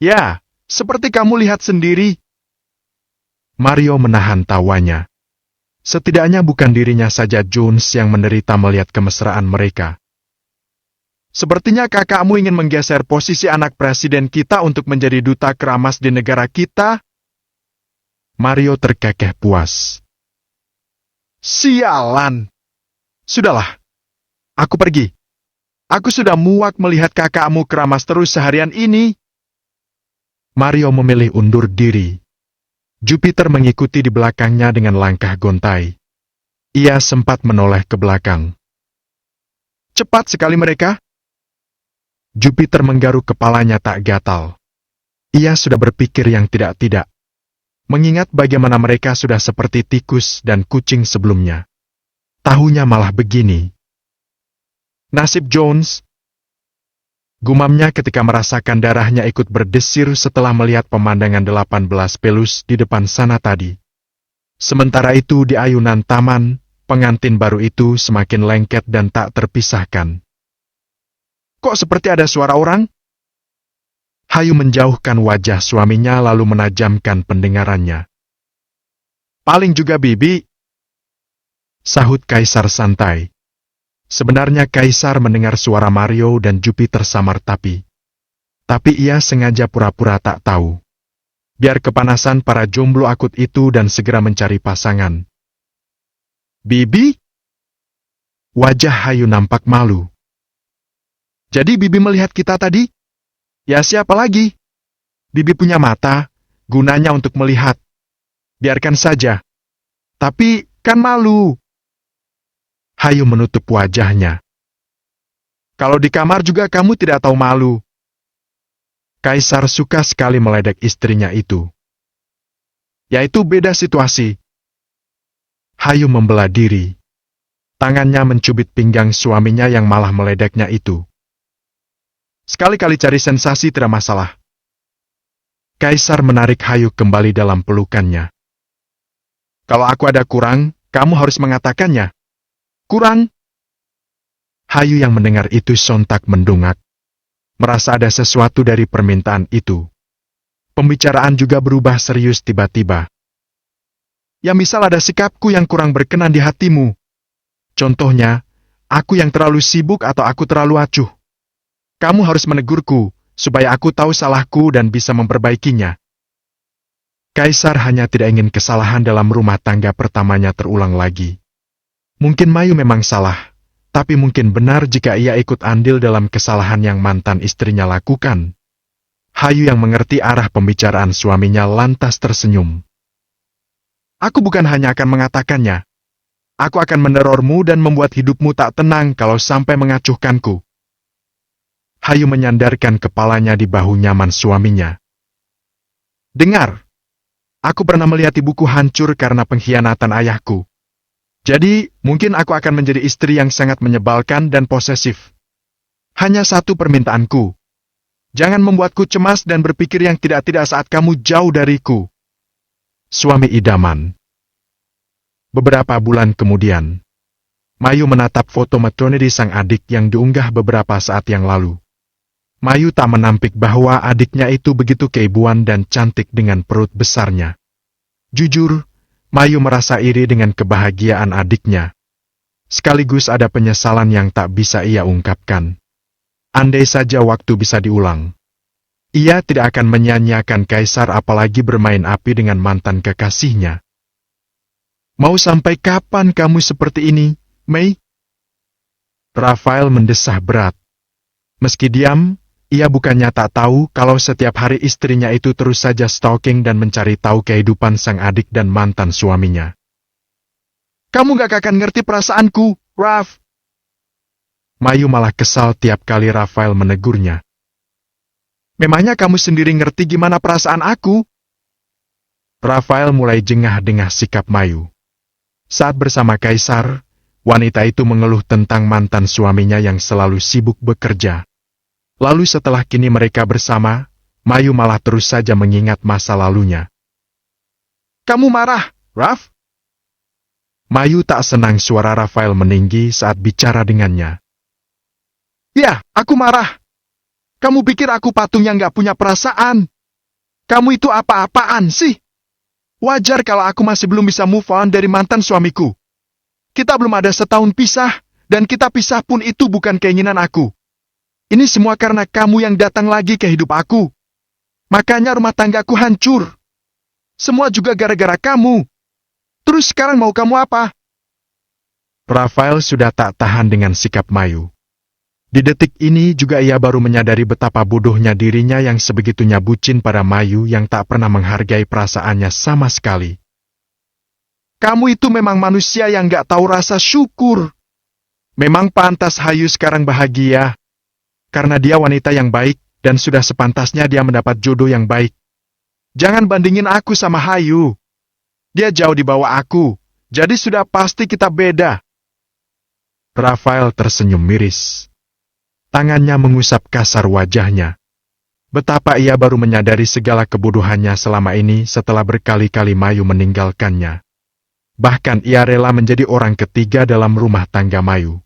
Ya, seperti kamu lihat sendiri. Mario menahan tawanya. Setidaknya bukan dirinya saja Jones yang menderita melihat kemesraan mereka. Sepertinya kakakmu ingin menggeser posisi anak presiden kita untuk menjadi duta keramas di negara kita. Mario terkekeh puas. Sialan. Sudahlah. Aku pergi. Aku sudah muak melihat kakakmu keramas terus seharian ini. Mario memilih undur diri. Jupiter mengikuti di belakangnya dengan langkah gontai. Ia sempat menoleh ke belakang. Cepat sekali mereka. Jupiter menggaruk kepalanya tak gatal. Ia sudah berpikir yang tidak-tidak. Mengingat bagaimana mereka sudah seperti tikus dan kucing sebelumnya. Tahunya malah begini. Nasib Jones. Gumamnya ketika merasakan darahnya ikut berdesir setelah melihat pemandangan 18 pelus di depan sana tadi. Sementara itu di ayunan taman, pengantin baru itu semakin lengket dan tak terpisahkan. Kok seperti ada suara orang? Hayu menjauhkan wajah suaminya lalu menajamkan pendengarannya. Paling juga Bibi. Sahut Kaisar santai. Sebenarnya Kaisar mendengar suara Mario dan Jupiter samar tapi ia sengaja pura-pura tak tahu. Biar kepanasan para jomblo akut itu dan segera mencari pasangan. Bibi? Wajah Hayu nampak malu. Jadi Bibi melihat kita tadi? Ya siapa lagi? Bibi punya mata, gunanya untuk melihat. Biarkan saja. Tapi kan malu. Hayu menutup wajahnya. Kalau di kamar juga kamu tidak tahu malu. Kaisar suka sekali meledek istrinya itu. Yaitu beda situasi. Hayu membelah diri. Tangannya mencubit pinggang suaminya yang malah meledeknya itu. Sekali-kali cari sensasi tidak masalah. Kaisar menarik Hayu kembali dalam pelukannya. Kalau aku ada kurang, kamu harus mengatakannya. Kurang? Hayu yang mendengar itu sontak mendongak. Merasa ada sesuatu dari permintaan itu. Pembicaraan juga berubah serius tiba-tiba. Ya misal ada sikapku yang kurang berkenan di hatimu. Contohnya, aku yang terlalu sibuk atau aku terlalu acuh. Kamu harus menegurku, supaya aku tahu salahku dan bisa memperbaikinya. Kaisar hanya tidak ingin kesalahan dalam rumah tangga pertamanya terulang lagi. Mungkin Mayu memang salah, tapi mungkin benar jika ia ikut andil dalam kesalahan yang mantan istrinya lakukan. Hayu yang mengerti arah pembicaraan suaminya lantas tersenyum. Aku bukan hanya akan mengatakannya. Aku akan menerormu dan membuat hidupmu tak tenang kalau sampai mengacuhkanku. Hayu menyandarkan kepalanya di bahu nyaman suaminya. Dengar, aku pernah melihat ibuku hancur karena pengkhianatan ayahku. Jadi, mungkin aku akan menjadi istri yang sangat menyebalkan dan posesif. Hanya satu permintaanku. Jangan membuatku cemas dan berpikir yang tidak-tidak saat kamu jauh dariku. Suami idaman. Beberapa bulan kemudian, Mayu menatap foto maternity sang adik yang diunggah beberapa saat yang lalu. Mayu tak menampik bahwa adiknya itu begitu keibuan dan cantik dengan perut besarnya. Jujur, Mayu merasa iri dengan kebahagiaan adiknya. Sekaligus ada penyesalan yang tak bisa ia ungkapkan. Andai saja waktu bisa diulang. Ia tidak akan menyanyiakan Kaisar apalagi bermain api dengan mantan kekasihnya. Mau sampai kapan kamu seperti ini, Mei? Rafael mendesah berat. Meski diam, ia bukannya tak tahu kalau setiap hari istrinya itu terus saja stalking dan mencari tahu kehidupan sang adik dan mantan suaminya. Kamu gak akan ngerti perasaanku, Raf. Mayu malah kesal tiap kali Rafael menegurnya. Memangnya kamu sendiri ngerti gimana perasaan aku? Rafael mulai jengah dengan sikap Mayu. Saat bersama Kaisar, Wanita itu mengeluh tentang mantan suaminya yang selalu sibuk bekerja. Lalu setelah kini mereka bersama, Mayu malah terus saja mengingat masa lalunya. "Kamu marah, Raf?" Mayu tak senang suara Rafael meninggi saat bicara dengannya. "Ya, aku marah. Kamu pikir aku patung yang gak punya perasaan? Kamu itu apa-apaan sih? Wajar kalau aku masih belum bisa move on dari mantan suamiku. Kita belum ada setahun pisah, dan kita pisah pun itu bukan keinginan aku. Ini semua karena kamu yang datang lagi ke hidup aku. Makanya rumah tanggaku hancur. Semua juga gara-gara kamu. Terus sekarang mau kamu apa?" Rafael sudah tak tahan dengan sikap Mayu. Di detik ini juga ia baru menyadari betapa bodohnya dirinya yang sebegitunya bucin pada Mayu yang tak pernah menghargai perasaannya sama sekali. "Kamu itu memang manusia yang gak tahu rasa syukur. Memang pantas Hayu sekarang bahagia. Karena dia wanita yang baik, dan sudah sepantasnya dia mendapat jodoh yang baik. Jangan bandingin aku sama Hayu. Dia jauh di bawah aku, jadi sudah pasti kita beda." Rafael tersenyum miris. Tangannya mengusap kasar wajahnya. Betapa ia baru menyadari segala kebodohannya selama ini setelah berkali-kali Mayu meninggalkannya. Bahkan ia rela menjadi orang ketiga dalam rumah tangga Mayu.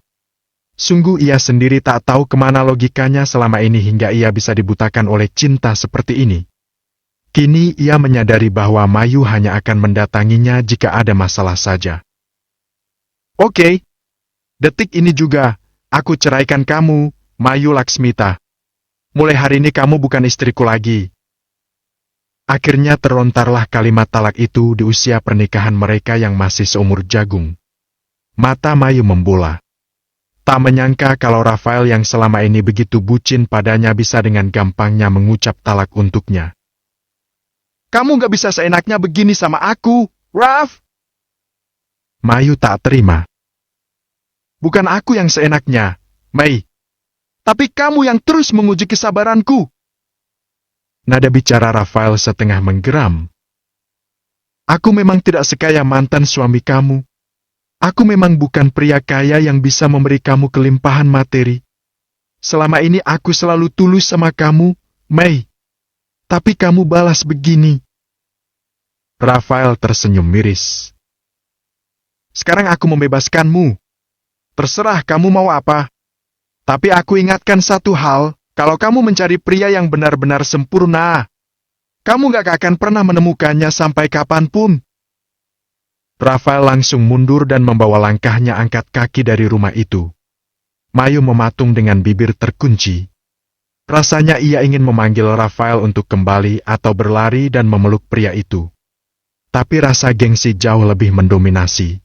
Sungguh ia sendiri tak tahu kemana logikanya selama ini hingga ia bisa dibutakan oleh cinta seperti ini. Kini ia menyadari bahwa Mayu hanya akan mendatanginya jika ada masalah saja. "Oke. Detik ini juga, aku ceraikan kamu, Mayu Laksmita. Mulai hari ini kamu bukan istriku lagi." Akhirnya terlontarlah kalimat talak itu di usia pernikahan mereka yang masih seumur jagung. Mata Mayu membola. Tak menyangka kalau Rafael yang selama ini begitu bucin padanya bisa dengan gampangnya mengucap talak untuknya. "Kamu gak bisa seenaknya begini sama aku, Raf!" Mayu tak terima. "Bukan aku yang seenaknya, Mei. Tapi kamu yang terus menguji kesabaranku." Nada bicara Rafael setengah menggeram. "Aku memang tidak sekaya mantan suami kamu. Aku memang bukan pria kaya yang bisa memberi kamu kelimpahan materi. Selama ini aku selalu tulus sama kamu, Mei. Tapi kamu balas begini." Rafael tersenyum miris. "Sekarang aku membebaskanmu. Terserah kamu mau apa. Tapi aku ingatkan satu hal, kalau kamu mencari pria yang benar-benar sempurna, kamu gak akan pernah menemukannya sampai kapanpun." Rafael langsung mundur dan membawa langkahnya angkat kaki dari rumah itu. Mayu mematung dengan bibir terkunci. Rasanya ia ingin memanggil Rafael untuk kembali atau berlari dan memeluk pria itu. Tapi rasa gengsi jauh lebih mendominasi.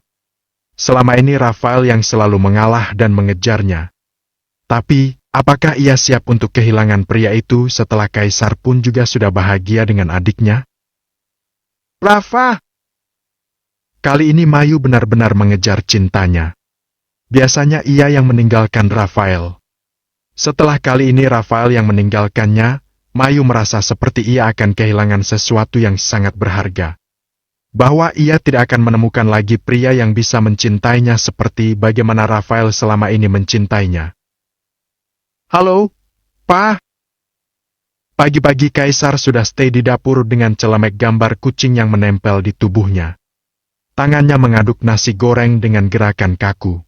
Selama ini Rafael yang selalu mengalah dan mengejarnya. Tapi, apakah ia siap untuk kehilangan pria itu setelah Kaisar pun juga sudah bahagia dengan adiknya? "Rafa!" Kali ini Mayu benar-benar mengejar cintanya. Biasanya ia yang meninggalkan Rafael. Setelah kali ini Rafael yang meninggalkannya, Mayu merasa seperti ia akan kehilangan sesuatu yang sangat berharga. Bahwa ia tidak akan menemukan lagi pria yang bisa mencintainya seperti bagaimana Rafael selama ini mencintainya. "Halo, Pa." Pagi-pagi Kaisar sudah stay di dapur dengan celemek gambar kucing yang menempel di tubuhnya. Tangannya mengaduk nasi goreng dengan gerakan kaku.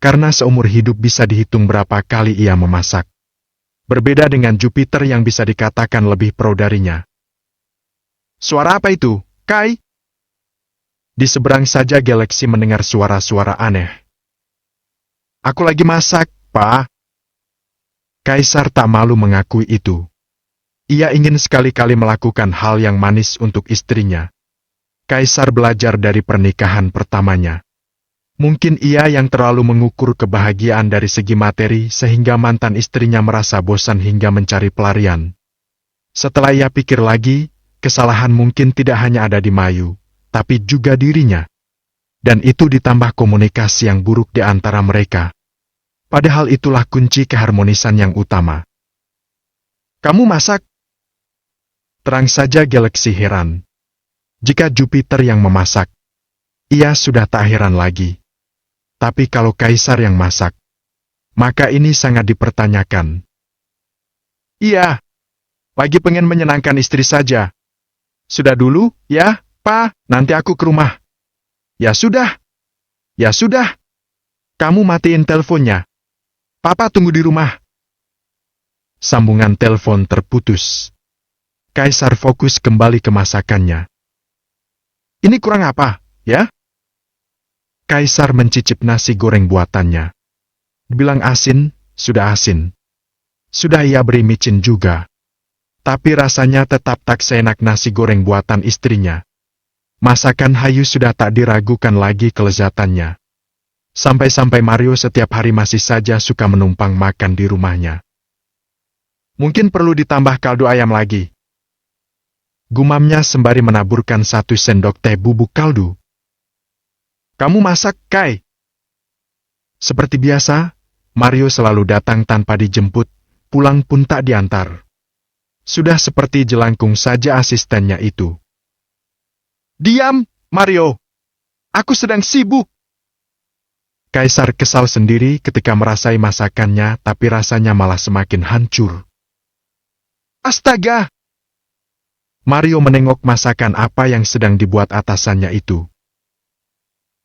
Karena seumur hidup bisa dihitung berapa kali ia memasak. Berbeda dengan Jupiter yang bisa dikatakan lebih pro darinya. "Suara apa itu, Kai?" Di seberang saja Galaxy mendengar suara-suara aneh. "Aku lagi masak, Pa." Kaisar tak malu mengakui itu. Ia ingin sekali-kali melakukan hal yang manis untuk istrinya. Kaisar belajar dari pernikahan pertamanya. Mungkin ia yang terlalu mengukur kebahagiaan dari segi materi sehingga mantan istrinya merasa bosan hingga mencari pelarian. Setelah ia pikir lagi, kesalahan mungkin tidak hanya ada di Mayu, tapi juga dirinya. Dan itu ditambah komunikasi yang buruk di antara mereka. Padahal itulah kunci keharmonisan yang utama. "Kamu masak?" Terang saja Galaxy heran. Jika Jupiter yang memasak, ia sudah tak heran lagi. Tapi kalau kaisar yang masak, maka ini sangat dipertanyakan. Iya, lagi pengen menyenangkan istri saja. Sudah dulu, ya, Pa, nanti aku ke rumah. Ya sudah. Ya sudah. Kamu matiin teleponnya. Papa tunggu di rumah. Sambungan telepon terputus. Kaisar fokus kembali ke masakannya. Ini kurang apa, ya? Kaisar mencicip nasi goreng buatannya. Bilang asin, sudah asin. Sudah ia beri micin juga. Tapi rasanya tetap tak seenak nasi goreng buatan istrinya. Masakan Hayu sudah tak diragukan lagi kelezatannya. Sampai-sampai Mario setiap hari masih saja suka menumpang makan di rumahnya. Mungkin perlu ditambah kaldu ayam lagi. Gumamnya sembari menaburkan 1 sendok teh bubuk kaldu. Kamu masak, Kai? Seperti biasa, Mario selalu datang tanpa dijemput, pulang pun tak diantar. Sudah seperti jelangkung saja asistennya itu. Diam, Mario! Aku sedang sibuk! Kaisar kesal sendiri ketika merasai masakannya, tapi rasanya malah semakin hancur. Astaga! Mario menengok masakan apa yang sedang dibuat atasannya itu.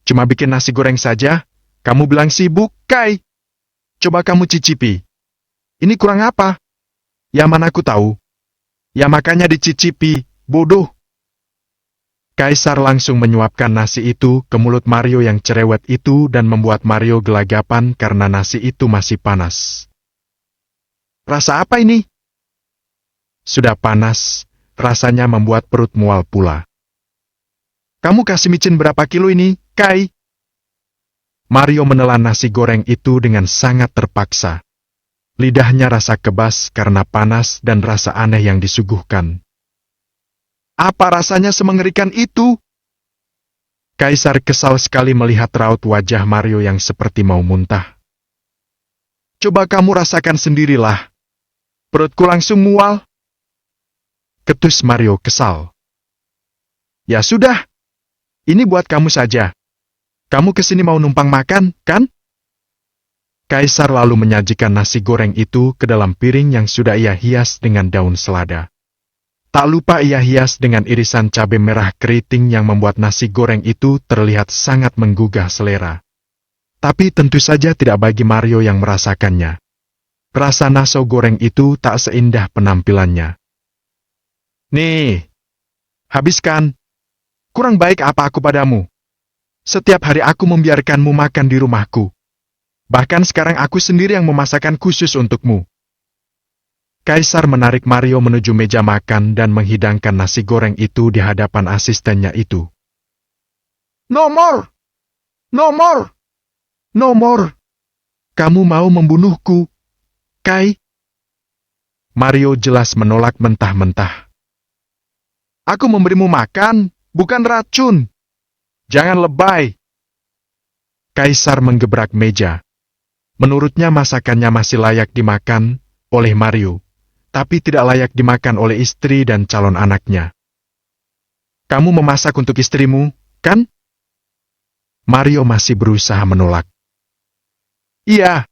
Cuma bikin nasi goreng saja, kamu bilang sibuk, Kai? Coba kamu cicipi. Ini kurang apa? Ya mana aku tahu. Ya makanya dicicipi, bodoh. Kaisar langsung menyuapkan nasi itu ke mulut Mario yang cerewet itu dan membuat Mario gelagapan karena nasi itu masih panas. Rasa apa ini? Sudah panas, rasanya membuat perut mual pula. Kamu kasih micin berapa kilo ini, Kai? Mario menelan nasi goreng itu dengan sangat terpaksa. Lidahnya rasa kebas karena panas dan rasa aneh yang disuguhkan. Apa rasanya semengerikan itu? Kaisar kesal sekali melihat raut wajah Mario yang seperti mau muntah. Coba kamu rasakan sendirilah. Perutku langsung mual. Ketus Mario kesal. Ya sudah. Ini buat kamu saja. Kamu kesini mau numpang makan, kan? Kaisar lalu menyajikan nasi goreng itu ke dalam piring yang sudah ia hias dengan daun selada. Tak lupa ia hias dengan irisan cabai merah keriting yang membuat nasi goreng itu terlihat sangat menggugah selera. Tapi tentu saja tidak bagi Mario yang merasakannya. Rasa nasi goreng itu tak seindah penampilannya. Nih, habiskan. Kurang baik apa aku padamu? Setiap hari aku membiarkanmu makan di rumahku. Bahkan sekarang aku sendiri yang memasakkan khusus untukmu. Kaisar menarik Mario menuju meja makan dan menghidangkan nasi goreng itu di hadapan asistennya itu. Nomor! Nomor! Nomor! Kamu mau membunuhku, Kai? Mario jelas menolak mentah-mentah. Aku memberimu makan, bukan racun. Jangan lebay. Kaisar menggebrak meja. Menurutnya masakannya masih layak dimakan oleh Mario, tapi tidak layak dimakan oleh istri dan calon anaknya. Kamu memasak untuk istrimu, kan? Mario masih berusaha menolak. Iya,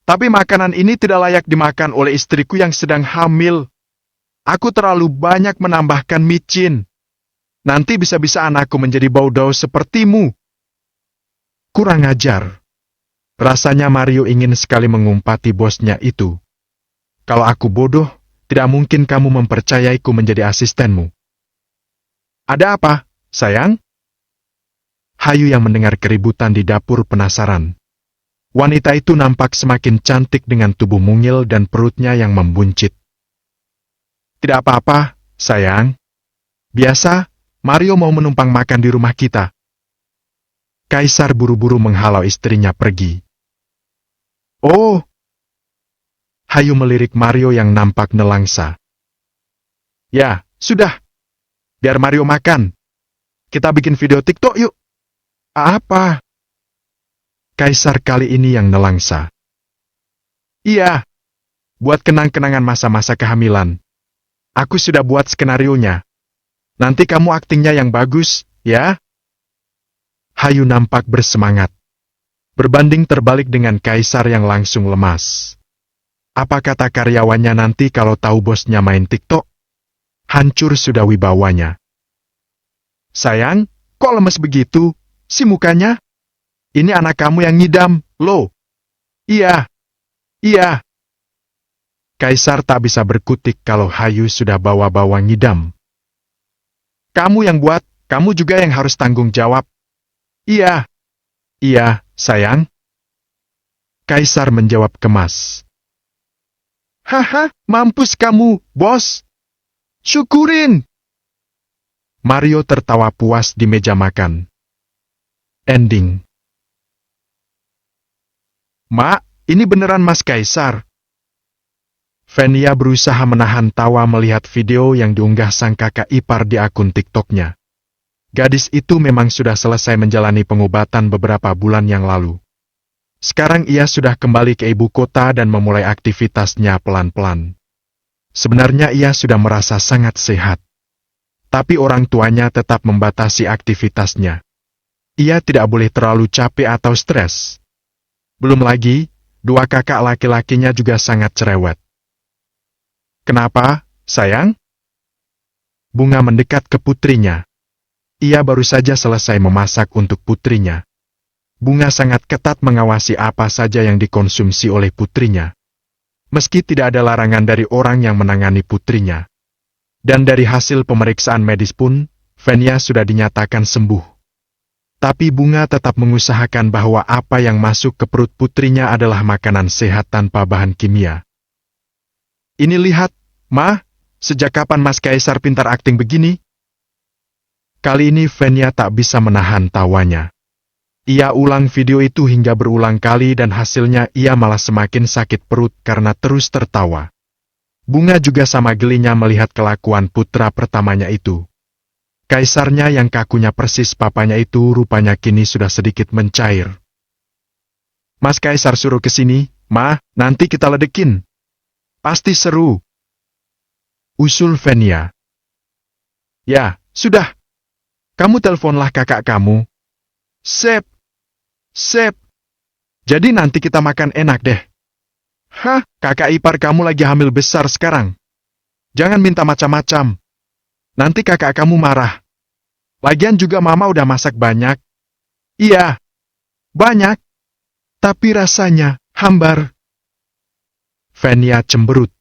tapi makanan ini tidak layak dimakan oleh istriku yang sedang hamil. Aku terlalu banyak menambahkan micin. Nanti bisa-bisa anakku menjadi bodoh sepertimu. Kurang ajar. Rasanya Mario ingin sekali mengumpati bosnya itu. Kalau aku bodoh, tidak mungkin kamu mempercayaiku menjadi asistenmu. Ada apa, sayang? Hayu yang mendengar keributan di dapur penasaran. Wanita itu nampak semakin cantik dengan tubuh mungil dan perutnya yang membuncit. Tidak apa-apa, sayang. Biasa, Mario mau menumpang makan di rumah kita. Kaisar buru-buru menghalau istrinya pergi. Oh! Hayu melirik Mario yang nampak nelangsa. Ya, sudah. Biar Mario makan. Kita bikin video TikTok yuk. Apa? Kaisar kali ini yang nelangsa. Iya. Buat kenang-kenangan masa-masa kehamilan. Aku sudah buat skenarionya. Nanti kamu aktingnya yang bagus, ya? Hayu nampak bersemangat. Berbanding terbalik dengan Kaisar yang langsung lemas. Apa kata karyawannya nanti kalau tahu bosnya main TikTok? Hancur sudah wibawanya. Sayang, kok lemes begitu, si mukanya? Ini anak kamu yang ngidam, loh. Iya. Iya. Kaisar tak bisa berkutik kalau Hayu sudah bawa-bawa ngidam. Kamu yang buat, kamu juga yang harus tanggung jawab. Iya. Iya, sayang. Kaisar menjawab kemas. Haha, mampus kamu, bos. Syukurin. Mario tertawa puas di meja makan. Ending. Mak, ini beneran Mas Kaisar. Venia berusaha menahan tawa melihat video yang diunggah sang kakak ipar di akun TikToknya. Gadis itu memang sudah selesai menjalani pengobatan beberapa bulan yang lalu. Sekarang ia sudah kembali ke ibu kota dan memulai aktivitasnya pelan-pelan. Sebenarnya ia sudah merasa sangat sehat. Tapi orang tuanya tetap membatasi aktivitasnya. Ia tidak boleh terlalu capek atau stres. Belum lagi, dua kakak laki-lakinya juga sangat cerewet. Kenapa, sayang? Bunga mendekat ke putrinya. Ia baru saja selesai memasak untuk putrinya. Bunga sangat ketat mengawasi apa saja yang dikonsumsi oleh putrinya. Meski tidak ada larangan dari orang yang menangani putrinya. Dan dari hasil pemeriksaan medis pun, Venia sudah dinyatakan sembuh. Tapi Bunga tetap mengusahakan bahwa apa yang masuk ke perut putrinya adalah makanan sehat tanpa bahan kimia. Ini lihat, Ma, sejak kapan Mas Kaisar pintar akting begini? Kali ini Venia tak bisa menahan tawanya. Ia ulang video itu hingga berulang kali dan hasilnya ia malah semakin sakit perut karena terus tertawa. Bunga juga sama gelinya melihat kelakuan putra pertamanya itu. Kaisarnya yang kakunya persis papanya itu rupanya kini sudah sedikit mencair. Mas Kaisar suruh ke sini, Ma, nanti kita ledekin. Pasti seru. Usul Venia. Ya, sudah. Kamu teleponlah kakak kamu. Sep. Sep. Jadi nanti kita makan enak deh. Hah, kakak ipar kamu lagi hamil besar sekarang. Jangan minta macam-macam. Nanti kakak kamu marah. Lagian juga mama udah masak banyak. Iya. Banyak. Tapi rasanya hambar. Venia cemberut.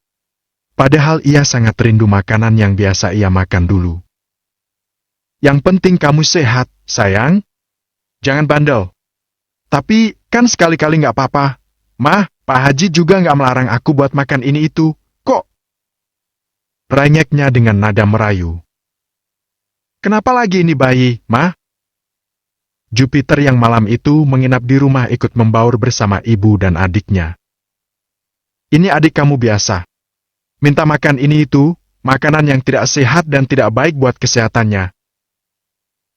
Padahal ia sangat rindu makanan yang biasa ia makan dulu. Yang penting kamu sehat, sayang. Jangan bandel. Tapi, kan sekali-kali nggak apa-apa. Mah, Pak Haji juga nggak melarang aku buat makan ini itu, kok? Rengeknya dengan nada merayu. Kenapa lagi ini bayi, Mah? Jupiter yang malam itu menginap di rumah ikut membaur bersama ibu dan adiknya. Ini adik kamu biasa. Minta makan ini itu, makanan yang tidak sehat dan tidak baik buat kesehatannya.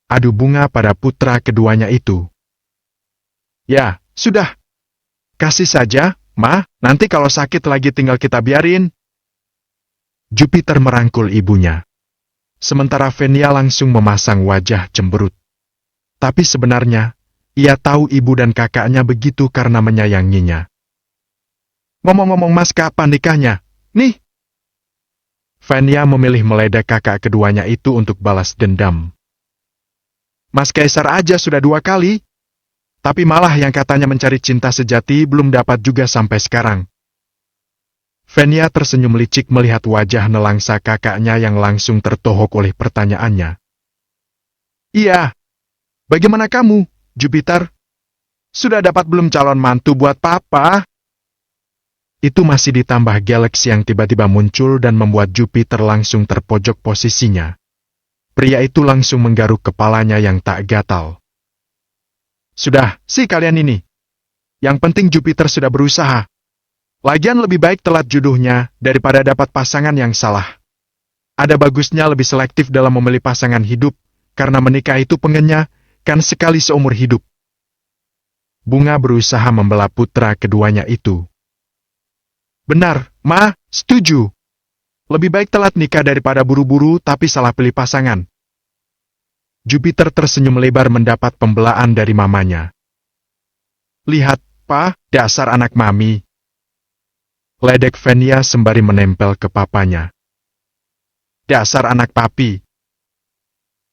Adu Bunga pada putra keduanya itu. Ya, sudah. Kasih saja, Ma, nanti kalau sakit lagi tinggal kita biarin. Jupiter merangkul ibunya. Sementara Venia langsung memasang wajah cemberut. Tapi sebenarnya, ia tahu ibu dan kakaknya begitu karena menyayanginya. Ngomong-ngomong Mas, kapan nikahnya? Nih. Venia memilih meledek kakak keduanya itu untuk balas dendam. Mas Kaisar aja sudah 2 kali. Tapi malah yang katanya mencari cinta sejati belum dapat juga sampai sekarang. Venia tersenyum licik melihat wajah nelangsa kakaknya yang langsung tertohok oleh pertanyaannya. Iya. Bagaimana kamu, Jupiter? Sudah dapat belum calon mantu buat papa? Itu masih ditambah Galaxy yang tiba-tiba muncul dan membuat Jupiter langsung terpojok posisinya. Pria itu langsung menggaruk kepalanya yang tak gatal. Sudah, sih kalian ini. Yang penting Jupiter sudah berusaha. Lagian lebih baik telat jodohnya daripada dapat pasangan yang salah. Ada bagusnya lebih selektif dalam memilih pasangan hidup, karena menikah itu mengenyangkan sekali seumur hidup. Bunga berusaha membela putra keduanya itu. Benar, Ma, setuju. Lebih baik telat nikah daripada buru-buru tapi salah pilih pasangan. Jupiter tersenyum lebar mendapat pembelaan dari mamanya. Lihat, Pa, dasar anak mami. Ledek Fenia sembari menempel ke papanya. Dasar anak papi.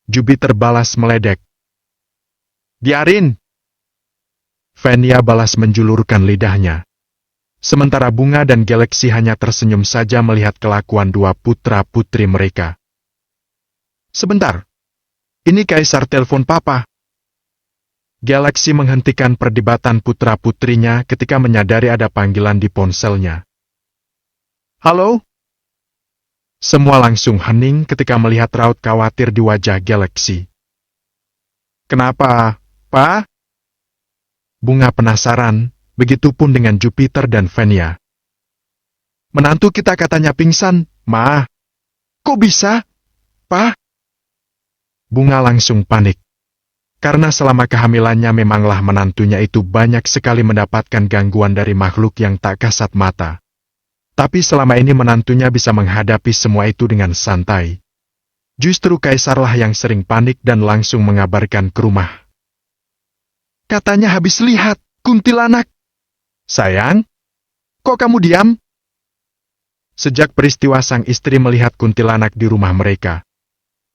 Jupiter balas meledek. Biarin. Fenia balas menjulurkan lidahnya. Sementara Bunga dan Galaxy hanya tersenyum saja melihat kelakuan dua putra-putri mereka. Sebentar. Ini Kaisar telepon papa. Galaxy menghentikan perdebatan putra-putrinya ketika menyadari ada panggilan di ponselnya. Halo? Semua langsung hening ketika melihat raut khawatir di wajah Galaxy. Kenapa, Pa? Bunga penasaran, begitupun dengan Jupiter dan Fenia. Menantu kita katanya pingsan, Ma. Kok bisa, Pa? Bunga langsung panik. Karena selama kehamilannya memanglah menantunya itu banyak sekali mendapatkan gangguan dari makhluk yang tak kasat mata. Tapi selama ini menantunya bisa menghadapi semua itu dengan santai. Justru Kaisarlah yang sering panik dan langsung mengabarkan ke rumah. Katanya habis lihat kuntilanak. Sayang, kok kamu diam? Sejak peristiwa sang istri melihat kuntilanak di rumah mereka,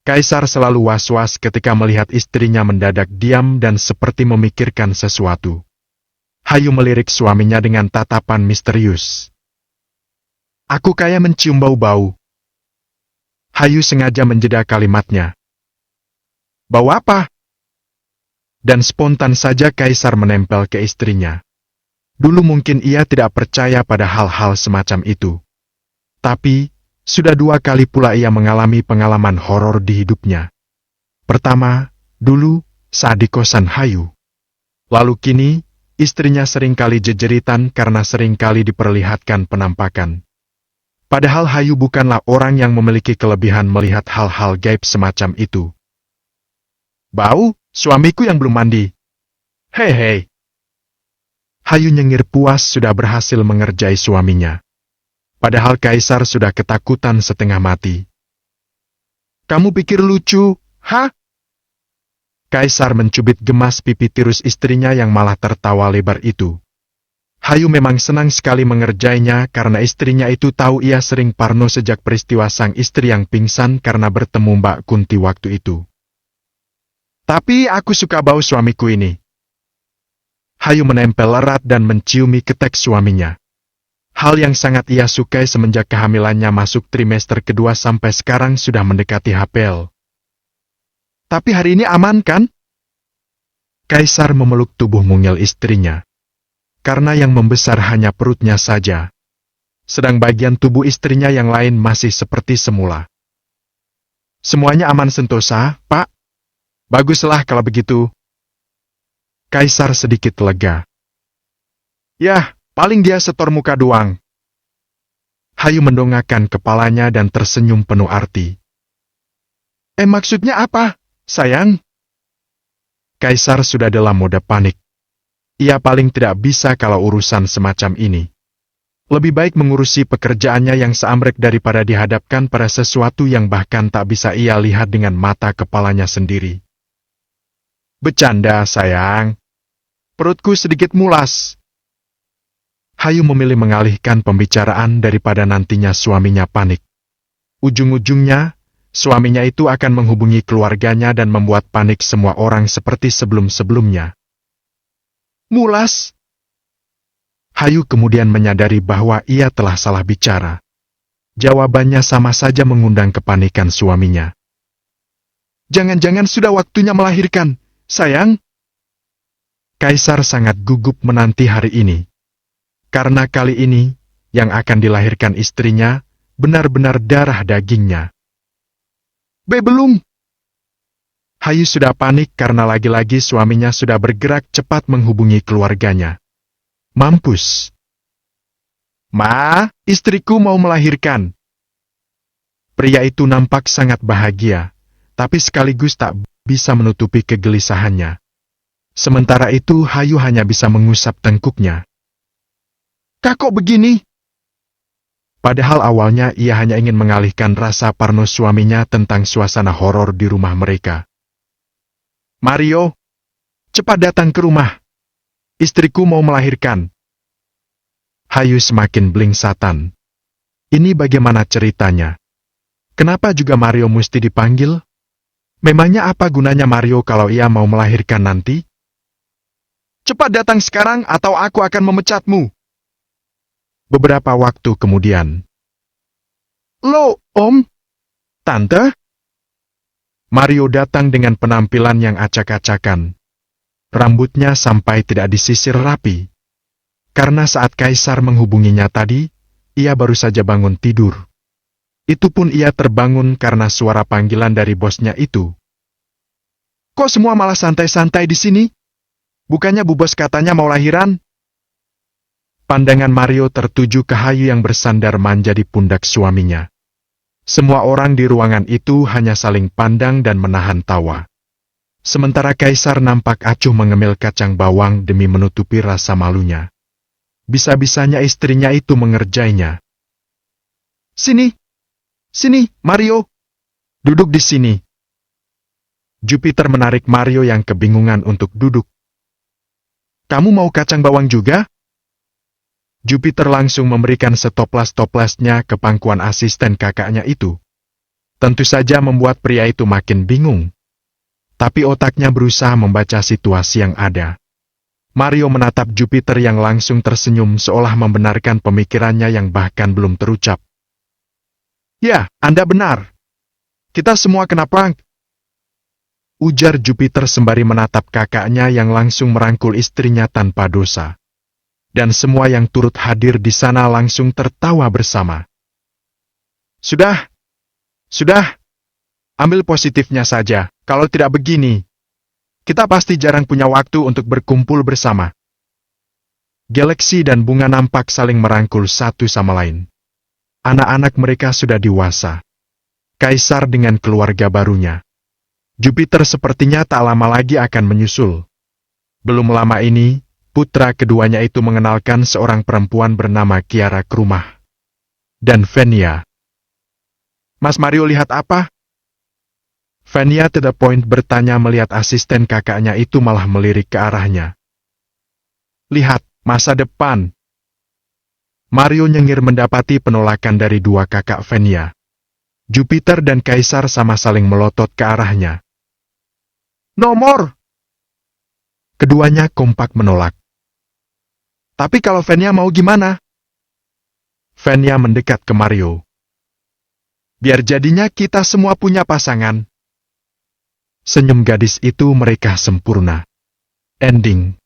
Kaisar selalu was-was ketika melihat istrinya mendadak diam dan seperti memikirkan sesuatu. Hayu melirik suaminya dengan tatapan misterius. Aku kayak mencium bau-bau. Hayu sengaja menjeda kalimatnya. Bau apa? Dan spontan saja Kaisar menempel ke istrinya. Dulu mungkin ia tidak percaya pada hal-hal semacam itu. Tapi, sudah 2 kali pula ia mengalami pengalaman horor di hidupnya. Pertama, dulu, saat di kosan Hayu. Lalu kini, istrinya seringkali jejeritan karena seringkali diperlihatkan penampakan. Padahal Hayu bukanlah orang yang memiliki kelebihan melihat hal-hal gaib semacam itu. Bau, suamiku yang belum mandi. Hei. Hayu nyengir puas sudah berhasil mengerjai suaminya. Padahal Kaisar sudah ketakutan setengah mati. Kamu pikir lucu, ha? Kaisar mencubit gemas pipi tirus istrinya yang malah tertawa lebar itu. Hayu memang senang sekali mengerjainya karena istrinya itu tahu ia sering parno sejak peristiwa sang istri yang pingsan karena bertemu Mbak Kunti waktu itu. Tapi aku suka bau suamiku ini. Hayu menempel erat dan menciumi ketek suaminya. Hal yang sangat ia sukai semenjak kehamilannya masuk trimester kedua sampai sekarang sudah mendekati HPL. Tapi hari ini aman kan? Kaisar memeluk tubuh mungil istrinya. Karena yang membesar hanya perutnya saja. Sedang bagian tubuh istrinya yang lain masih seperti semula. Semuanya aman sentosa, Pak? Baguslah kalau begitu. Kaisar sedikit lega. Yah. Paling dia setor muka doang. Hayu mendongakkan kepalanya dan tersenyum penuh arti. Maksudnya apa, sayang? Kaisar sudah dalam mode panik. Ia paling tidak bisa kalau urusan semacam ini. Lebih baik mengurusi pekerjaannya yang seamrek daripada dihadapkan pada sesuatu yang bahkan tak bisa ia lihat dengan mata kepalanya sendiri. Bercanda, sayang. Perutku sedikit mulas. Hayu memilih mengalihkan pembicaraan daripada nantinya suaminya panik. Ujung-ujungnya, suaminya itu akan menghubungi keluarganya dan membuat panik semua orang seperti sebelum-sebelumnya. Mulas? Hayu kemudian menyadari bahwa ia telah salah bicara. Jawabannya sama saja mengundang kepanikan suaminya. Jangan-jangan sudah waktunya melahirkan, sayang? Kaisar sangat gugup menanti hari ini. Karena kali ini, yang akan dilahirkan istrinya, benar-benar darah dagingnya. Belum. Hayu sudah panik karena lagi-lagi suaminya sudah bergerak cepat menghubungi keluarganya. Mampus. Ma, istriku mau melahirkan. Pria itu nampak sangat bahagia, tapi sekaligus tak bisa menutupi kegelisahannya. Sementara itu Hayu hanya bisa mengusap tengkuknya. Kok begini? Padahal awalnya ia hanya ingin mengalihkan rasa parno suaminya tentang suasana horor di rumah mereka. Mario, cepat datang ke rumah. Istriku mau melahirkan. Hayu semakin blingsatan. Ini bagaimana ceritanya? Kenapa juga Mario mesti dipanggil? Memangnya apa gunanya Mario kalau ia mau melahirkan nanti? Cepat datang sekarang atau aku akan memecatmu. Beberapa waktu kemudian. Loh, Om? Tante? Mario datang dengan penampilan yang acak-acakan. Rambutnya sampai tidak disisir rapi. Karena saat Kaisar menghubunginya tadi, ia baru saja bangun tidur. Itu pun ia terbangun karena suara panggilan dari bosnya itu. Kok semua malah santai-santai di sini? Bukannya Bu Bos katanya mau lahiran? Pandangan Mario tertuju ke Hayu yang bersandar manja di pundak suaminya. Semua orang di ruangan itu hanya saling pandang dan menahan tawa. Sementara Kaisar nampak acuh mengemil kacang bawang demi menutupi rasa malunya. Bisa-bisanya istrinya itu mengerjainya. Sini, sini, Mario. Duduk di sini. Jupiter menarik Mario yang kebingungan untuk duduk. Kamu mau kacang bawang juga? Jupiter langsung memberikan setoples-toplesnya ke pangkuan asisten kakaknya itu. Tentu saja membuat pria itu makin bingung. Tapi otaknya berusaha membaca situasi yang ada. Mario menatap Jupiter yang langsung tersenyum seolah membenarkan pemikirannya yang bahkan belum terucap. Ya, Anda benar. Kita semua kena prank. Ujar Jupiter sembari menatap kakaknya yang langsung merangkul istrinya tanpa dosa. Dan semua yang turut hadir di sana langsung tertawa bersama. Sudah. Ambil positifnya saja, kalau tidak begini. Kita pasti jarang punya waktu untuk berkumpul bersama. Galaksi dan Bunga nampak saling merangkul satu sama lain. Anak-anak mereka sudah dewasa. Kaisar dengan keluarga barunya. Jupiter sepertinya tak lama lagi akan menyusul. Belum lama ini, putra keduanya itu mengenalkan seorang perempuan bernama Kiara ke rumah. Dan Venia. Mas Mario lihat apa? Venia to the point bertanya melihat asisten kakaknya itu malah melirik ke arahnya. Lihat, masa depan. Mario nyengir mendapati penolakan dari dua kakak Venia. Jupiter dan Kaisar sama saling melotot ke arahnya. Nomor! Keduanya kompak menolak. Tapi kalau Venia mau gimana? Venia mendekat ke Mario. Biar jadinya kita semua punya pasangan. Senyum gadis itu mereka sempurna. Ending.